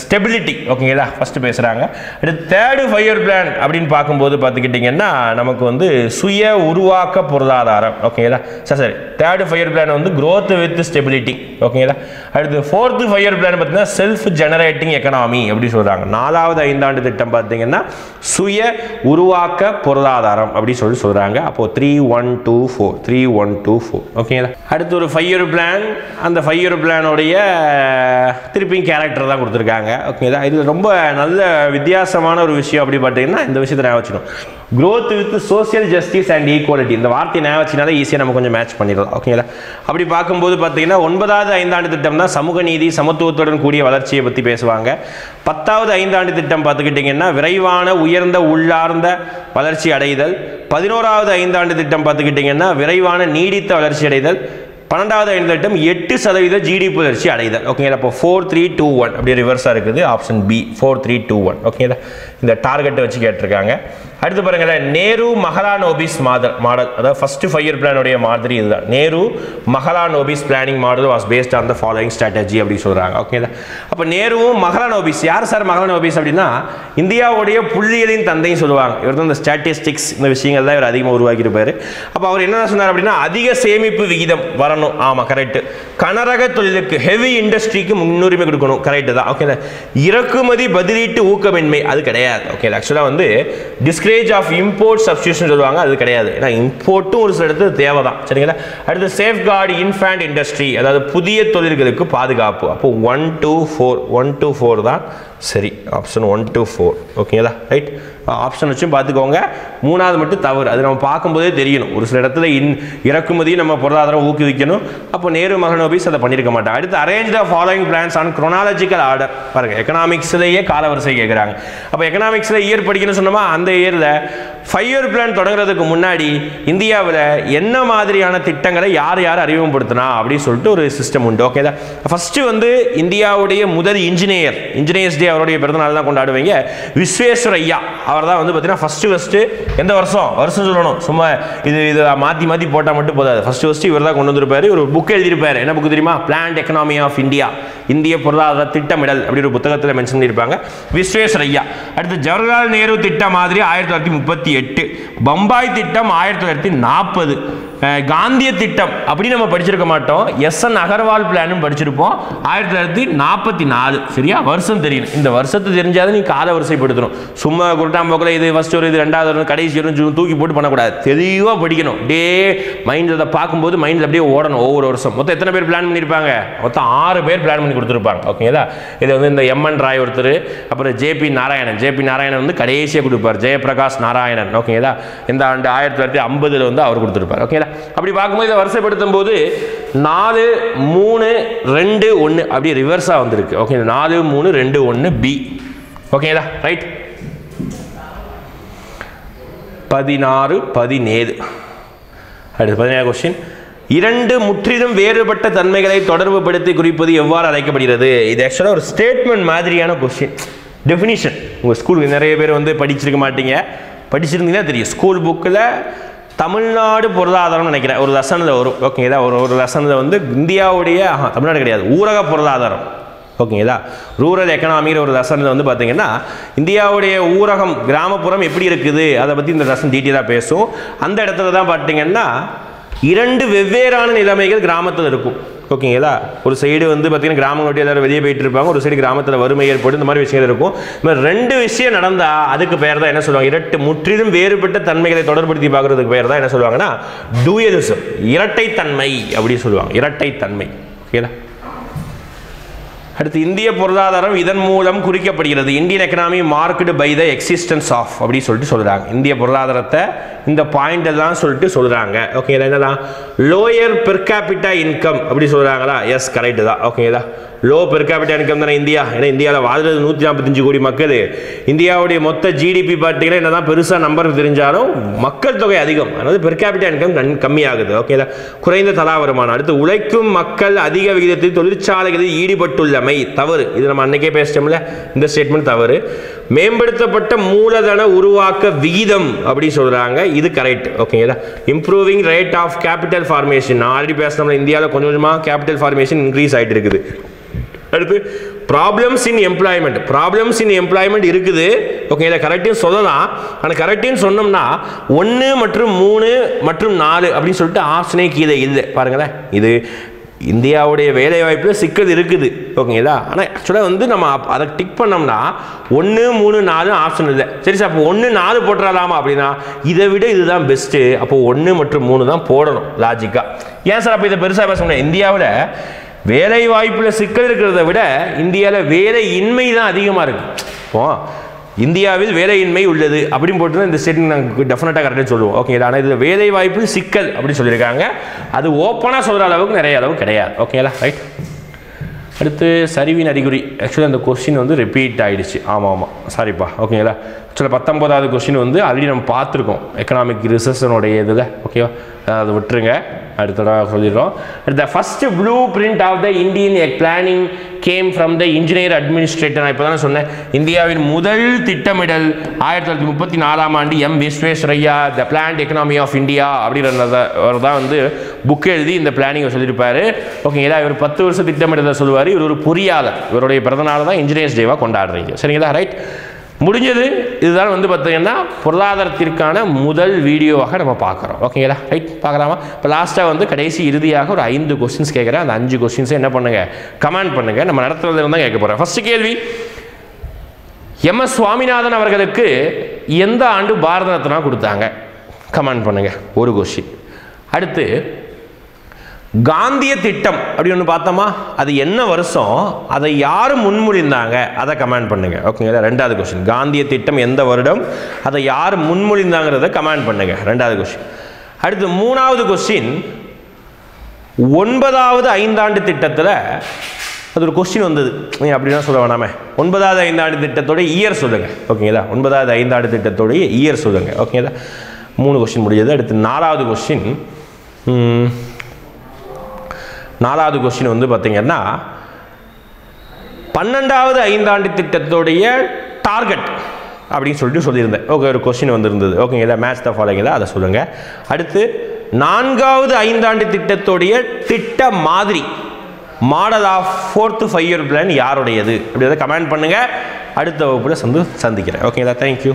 ஸ்டெபிலிட்டி. ஓகேங்களா, ஃபர்ஸ்ட் பேசுகிறாங்க. அடுத்து தேர்டு 5 இயர் பிளான் அப்படின்னு பார்க்கும்போது பார்த்துக்கிட்டிங்கன்னா நமக்கு வந்து சுய உருவாக்க பொருளாதாரம். ஓகேங்களா. சரி, தேர்டு 5 இயர் பிளான் வந்து growth with stability. ஓகேங்களா. அடுத்து ஃபோர்த்து 5 இயர் பிளான் பார்த்தீங்கன்னா செல்ஃப் ஜெனரேட்டிங் எக்கனாமி அப்படி சொல்கிறாங்க. 4வது 5 ஆண்டு திட்டம் பார்த்தீங்கன்னா சுய உருவாக்க பொருளாதாரம் அப்படி சொல்கிறாங்க. அப்போது 3, 1, 2, 4 3, 1, 2, 4. ஓகேங்களா. அடுத்து ஒரு 5 இயர் பிளான், அந்த 5 இயர் பிளானோடைய திருப்பியும் கேரக்டர் தான் கொடுத்துருக்காங்க. ஓகேங்களா. இது ரொம்ப நல்ல வித்தியாசமான ஒரு விஷயம் அப்படி பார்த்தீங்கன்னா இந்த விஷயத்தை நான் வச்சுக்கணும். growth with social justice and equality. இந்த வார்த்தை நான் வச்சுனால ஈஸியாக நம்ம கொஞ்சம் மேட்ச் பண்ணிடலாம். ஓகேங்களா. அப்படி பார்க்கும்போது பார்த்தீங்கன்னா 9வது 5 ஆண்டு திட்டம் தான் சமூக நீதி, சமத்துவத்துடன் கூடிய வளர்ச்சியை பற்றி பேசுவாங்க. 10வது 5 ஆண்டு திட்டம் பார்த்துக்கிட்டிங்கன்னா விரைவான உயர்ந்த உள்ளார்ந்த வளர்ச்சி அடைதல். 11வது 5 ஆண்டு திட்டம் பார்த்துக்கிட்டிங்கன்னா விரைவான நீடித்த வளர்ச்சி அடைதல். 12வது 5 திட்டம் 8% ஜிடிபி வளர்ச்சி அடைதல். ஓகேங்களா. அப்போ 4, 3, 2, 1 அப்படியே ரிவர்ஸாக இருக்குது. Option B 4, 3, 2, 1. ஓகேங்களா. இந்த டார்கெட்டை வச்சு கேட்டிருக்காங்க. அடுத்து பாருங்களேன், நேரு மஹலானோபிஸ் மாடல், அதாவது ஃபர்ஸ்ட் 5 இயர் பிளானுடைய மாதிரி இதுதான். Nehru Mahalanobis planning model was based on the following strategy அப்படி சொல்கிறாங்க. ஓகேங்களா. அப்போ நேருவும் மஹலானோபிஸ், யார் சார் மஹலானோபிஸ் அப்படின்னா இந்தியாவுடைய புள்ளியலின் தந்தைன்னு சொல்லுவாங்க. இவர் தான் இந்த ஸ்டாட்டிஸ்டிக்ஸ் இந்த விஷயங்கள் தான் இவர் அதிகமாக உருவாக்கியிருப்பார். அப்போ அவர் என்ன சொன்னார் அப்படின்னா அதிக சேமிப்பு விகிதம் வரணும். ஆமாம், கரெக்ட். கனரக தொழிலுக்கு, ஹெவி இண்டஸ்ட்ரிக்கு முன்னுரிமை கொடுக்கணும். கரெக்டு தான். ஓகேங்களா. இறக்குமதி பதிலீட்டு ஊக்கமின்மை அது கிடையாது. ஓகே, ஆக்சுவலாக வந்து டிஸ்கரேஜ் ஆஃப் இம்போர்ட் சப்ஸ்டியூஷன் சொல்லுவாங்க, அது கிடையாது. ஏன்னா இம்போர்ட்டும் ஒரு சில இடத்துல தேவை தான். சரிங்களா. அடுத்து சேஃப்கார்டு இன்ஃபேண்ட் இண்டஸ்ட்ரி, அதாவது புதிய தொழில்களுக்கு பாதுகாப்பு. அப்போ 1, 2, 4 1, 2, 4 தான் சரி. ஆப்ஷன் 1, 2, 4. ஓகேங்களா. ரைட். ஆப்ஷன் வச்சும் பார்த்துக்கோங்க. 3வது மட்டும் தவறு. அது நம்ம பார்க்கும்போதே தெரியணும். ஒரு சில இடத்துல இறக்குமதியும் நம்ம பொருளாதாரம் ஊக்குவிக்கணும். அப்போ நேரு மஹலானோபிஸ் அதை பண்ணியிருக்க மாட்டாங்க. அடுத்து arrange the following plans on chronological order. பாருங்கள், எக்கனாமிக்ஸ்லேயே காலவரிசை கேட்குறாங்க. அப்போ எக்கனாமிக்ஸில் இயர் படிக்கணும்னு சொன்னோமா, அந்த இயரில் 5 இயர் பிளான் தொடங்குறதுக்கு முன்னாடி இந்தியாவில் என்ன மாதிரியான திட்டங்களை யார் யார் அறிமுகப்படுத்தினா அப்படின்னு சொல்லிட்டு ஒரு சிஸ்டம் உண்டு. ஓகே தான். ஃபஸ்ட்டு வந்து இந்தியாவுடைய முதல் இன்ஜினியர்ஸ் டே அவருடைய பிறந்தநாள் தான் கொண்டாடுவீங்க. விஸ்வேஸ்வரையா அவர் தான் வந்து பார்த்தீங்கன்னா ஃபஸ்ட்டு எந்த வருஷம் சொல்லணும். சும்மா இது மாற்றி போட்டால் மட்டும் போதாது. ஃபஸ்ட்டு இவர் தான் கொண்டு வந்திருப்பார். ஒரு புக் எழுதியிருப்பார். என்ன புக் தெரியுமா? பிளான்ட் எக்கனாமி ஆஃப் இந்தியா, இந்திய பொருளாதார திட்டமிடல் அப்படி ஒரு புத்தகத்தில் மென்ஷன் பண்ணியிருப்பாங்க. விஸ்வேஸ்வரையா. அடுத்து ஜவஹர்லால் நேரு திட்டம் மாதிரி 1938, பம்பாய் திட்டம் 1940, காந்திய திட்டம் அப்படி நம்ம படிச்சிருக்க மாட்டோம். SN அகர்வால் பிளானும் படிச்சிருப்போம் 1944. சரியா, வருஷம் தெரியணும். இந்த வருஷத்தை தெரிஞ்சாலும் நீ கால வரிசைப்படுத்தணும். சும்மா குருட்டாம்போக்கில் இது ஃபர்ஸ்ட் ஒரு இது ரெண்டாவது ஒரு கடைசி ஒரு தூக்கி போட்டு பண்ணக்கூடாது. தெளிவாக படிக்கணும். டே மைண்ட் அதை பார்க்கும்போது மைண்ட் அப்படியே ஓடணும். ஒவ்வொரு வருஷம் மொத்தம் எத்தனை பேர் பிளான் பண்ணியிருப்பாங்க? மொத்தம் 6 பேர் பிளான் பண்ணி கொடுத்துருப்பாங்க. ஓகேங்களா. இது வந்து இந்த MN ராய் ஒருத்தர், அப்புறம் JP நாராயணன் வந்து கடைசியாக கொடுப்பார். ஜெயபிரகாஷ் நாராயணன். ஓகேங்களா. இந்த ஆண்டு 1950 வந்து அவர் கொடுத்துருப்பார். ஓகேங்களா. அப்படி பார்க்கும்போது இதை வரிசைப்படுத்தும் போது 4, 3, 2, 1 அப்படி ரிவர்ஸாக வந்திருக்கு. Okay, 4, 3, 2, 1 B. ஓகேங்களா. ரைட். 16, 17. அடுத்து 17 கொஸ்டின். 2 முற்றிலும் வேறுபட்ட தன்மைகளை தொடர்புபடுத்தி குறிப்பது எவ்வாறு அழைக்கப்படுகிறது? இது ஆக்சுவலாக ஒரு ஸ்டேட்மெண்ட் மாதிரியான கொஸ்டின். டெஃபினிஷன் உங்கள் ஸ்கூலுக்கு நிறைய பேர் வந்து படிச்சிருக்க மாட்டீங்க. படிச்சிருந்தீங்கன்னா தெரியும். ஸ்கூல் புக்கில் தமிழ்நாடு பொருளாதாரம்னு நினைக்கிறேன் ஒரு லெசனில் வரும். ஓகேங்களா. ஒரு லெசனில் வந்து இந்தியாவுடைய தமிழ்நாடு கிடையாது, ஊரக பொருளாதாரம். ஓகேங்களா. ரூரல் எக்கனாமிங்கிற ஒரு லெசனில் வந்து பார்த்தீங்கன்னா இந்தியாவுடைய ஊரகம் கிராமப்புறம் எப்படி இருக்குது அதை பற்றி இந்த லெசன் டீட்டெயிலாக பேசும். அந்த இடத்துல தான் பார்த்தீங்கன்னா 2 வெவ்வேறான நிலைமைகள் கிராமத்தில் இருக்கும். ஓகேங்களா? ஒரு சைடு வந்து பார்த்தீங்கன்னா கிராமம் விட்டு எல்லாரும் வெளியே போயிட்டு இருப்பாங்க, ஒரு சைடு கிராமத்தில் வறுமை ஏற்பட்டு இந்த மாதிரி விஷயங்கள் இருக்கும். இந்த மாதிரி ரெண்டு விஷயம் நடந்தால் அதுக்கு பேர் தான் என்ன சொல்லுவாங்க, இரட்டு முற்றிலும் வேறுபட்ட தன்மைகளை தொடர்படுத்தி பார்க்குறதுக்கு பேர் தான் என்ன சொல்லுவாங்கன்னா டூயலிசம், இரட்டைத்தன்மை அப்படின்னு சொல்லுவாங்க. இரட்டைத்தன்மை. ஓகேங்களா? அடுத்து இந்திய பொருளாதாரம் இதன் மூலம் குறிக்கப்படுகிறது. Indian economy marked by the existence of அப்படின்னு சொல்லிட்டு சொல்கிறாங்க. இந்திய பொருளாதாரத்தை இந்த பாயிண்ட் எல்லாம் சொல்லிட்டு சொல்கிறாங்க. ஓகேங்களா? என்னதான் லோயர் பெர் கேபிட்டா இன்கம் அப்படி சொல்கிறாங்களா? எஸ், கரெக்டு தான். ஓகேங்களா? லோ பெர் கேபிட்டா இன்கம் தானே இந்தியா. ஏன்னா இந்தியாவில் வாழ்றது 145 கோடி மக்கள். இந்தியாவுடைய மொத்த ஜிடிபி பார்த்தீங்கன்னா என்ன தான் பெருசாக நம்பர் தெரிஞ்சாலும் மக்கள் தொகை அதிகம், அதாவது பெர் கேபிட்டா இன்கம் கம்மியாகுது. ஓகேங்களா? குறைந்த தலா வருமானம். அடுத்து உழைக்கும் மக்கள் அதிக விகிதத்தில் தொழிற்சாலைகளில் ஈடுபட்டுள்ளமை தவறு. இது நம்ம அன்னைக்கே பேசிட்டோம்ல, இந்த ஸ்டேட்மெண்ட் தவறு. மேம்படுத்தப்பட்ட மூலதன உருவாக்க விகிதம் அப்படி சொல்றாங்க, இது கரெக்ட். ஓகேங்களா? Improving rate of capital formation, already பேசினோம்ல, இந்தியாவில் கொஞ்சம் கொஞ்சமாக கேபிட்டல் ஃபார்மேஷன் இன்க்ரீஸ் ஆகிட்டு இருக்குது. அடுத்து problems in employment, problems in employment இருக்குது. ஓகேங்களா? கரெக்டுன்னு சொல்லலாம். ஆனால் கரெக்டுன்னு சொன்னோம்னா 1 மற்றும் 3 மற்றும் 4 அப்படின்னு சொல்லிட்டு ஆப்ஷனே கீழே இல்லை. பாருங்களேன், இது இந்தியாவுடைய வேலை வாய்ப்பில் சிக்கல் இருக்குது. ஓகேங்களா? ஆனால் ஆக்சுவலாக வந்து நம்ம அதை டிக் பண்ணோம்னா 1, 3, 4 ஆப்ஷன் இல்லை. சரி சார், அப்போ 1, 4 போட்டுடலாமா அப்படின்னா இதை விட இதுதான் பெஸ்ட்டு. அப்போ 1 மற்றும் 3 தான் போடணும் லாஜிக்காக. ஏன் சார் அப்போ இதை பெருசாக பேச முடியாது? இந்தியாவில் வேலை வாய்ப்பில் சிக்கல் இருக்கிறத விட இந்தியாவில் வேலை இன்மை தான் அதிகமாக இருக்குது. இப்போ இந்தியாவில் வேலையின்மை உள்ளது அப்படின்னு போட்டு இந்த ஸ்டேட்மெண்ட் நாங்கள் டெஃபினட்டாக கரெக்டாக சொல்லுவோம். ஓகேங்களா? ஆனால் இது வேலை வாய்ப்பு சிக்கல் அப்படின்னு சொல்லியிருக்காங்க. அது ஓப்பனாக சொல்கிற அளவுக்கு நிறைய அளவு கிடையாது. ஓகேங்களா? ரைட். அடுத்து சரிவின் அறிகுறி. ஆக்சுவலாக அந்த கொஸ்டின் வந்து ரிப்பீட் ஆகிடுச்சு. ஆமாம், சாரிப்பா. ஓகேங்களா? ஆக்சுவலாக 19வது கொஸ்டின் வந்து ஆல்ரெடி நம்ம பார்த்துருக்கோம், எக்கனாமிக் ரிசெஷனுடைய இதில். ஓகேவா? அதை விட்டுருங்க, அடுத்த சொல்லிடுறோம். The first blueprint of the Indian planning came from the engineer administrator. நான் இப்போ தானே சொன்னேன், இந்தியாவின் முதல் திட்டமிடல் 1934ஆம் ஆண்டு M Visvesvaraya the planned economy of India அப்படின்றத தான் வந்து புக் எழுதி இந்த பிளானிங்கை சொல்லியிருப்பாரு. ஓகேங்களா? இவர் 10 வருஷம் திட்டமிடலை சொல்லுவார். இவர் ஒரு பொறியாளர். இவருடைய பிறந்தநாள் தான் இன்ஜினியர்ஸ் டேவாக கொண்டாடுறீங்க. சரிங்களா? ரைட், முடிஞ்சது. இதுதான் வந்து பார்த்தீங்கன்னா பொருளாதாரத்திற்கான முதல் வீடியோவாக நம்ம பார்க்குறோம். ஓகேங்களா? ரைட், பார்க்கலாமா? இப்போ லாஸ்ட்டாக வந்து கடைசி இறுதியாக ஒரு 5 கொஸ்டின்ஸ் கேட்குறேன். அந்த 5 கொஸ்டின்ஸை என்ன பண்ணுங்கள், கமெண்ட் பண்ணுங்கள். நம்ம நடத்துறதுல இருந்தால் கேட்க போகிறேன். ஃபர்ஸ்ட் கேள்வி, எம்.எஸ். சுவாமிநாதன் அவர்களுக்கு எந்த ஆண்டு பாரத ரத்னா கொடுத்தாங்க? கமெண்ட் பண்ணுங்கள், ஒரு கொஸ்டின். அடுத்து காந்திய திட்டம் அப்படி ஒன்று பார்த்தோமா, அது என்ன வருஷம், அதை யார் முன்மொழிந்தாங்க, அதை கமெண்ட் பண்ணுங்க. ஓகேங்களா? 2வது கொஸ்டின், காந்திய திட்டம் எந்த வருடம், அதை யார் முன்மொழிந்தாங்கிறத கமெண்ட் பண்ணுங்க. 2வது கொஸ்டின். அடுத்து 3வது கொஸ்டின், 9வது ஐந்தாண்டு திட்டத்தில் அது ஒரு கொஸ்டின் வந்தது, நீங்கள் அப்படின்னா சொல்ல வேணாமே. 9வது ஐந்தாண்டு திட்டத்தோட இயர் சொல்லுங்க. ஓகேங்களா? 9வது ஐந்தாண்டு திட்டத்தோடைய இயர் சொல்லுங்க. ஓகேங்களா? 3 கொஸ்டின் முடிஞ்சது. அடுத்து 4வது கொஸ்டின். 4வது கொஸ்டின் வந்து பார்த்தீங்கன்னா 12வது ஐந்தாண்டு திட்டத்துடைய டார்கெட் அப்படின்னு சொல்லிட்டு சொல்லியிருந்தேன். ஓகே, ஒரு கொஸ்டின் வந்திருந்தது. ஓகேங்களா? மேட்ச் த ஃபாலோயிங், அதை சொல்லுங்கள். அடுத்து 4வது ஐந்தாண்டு திட்டத்துடைய திட்ட மாதிரி, model of 4th 5-year plan யாருடையது அப்படின்றத கமெண்ட் பண்ணுங்கள். அடுத்த வகுப்பில் சந்திக்கிறேன். ஓகேங்களா? தேங்க்யூ.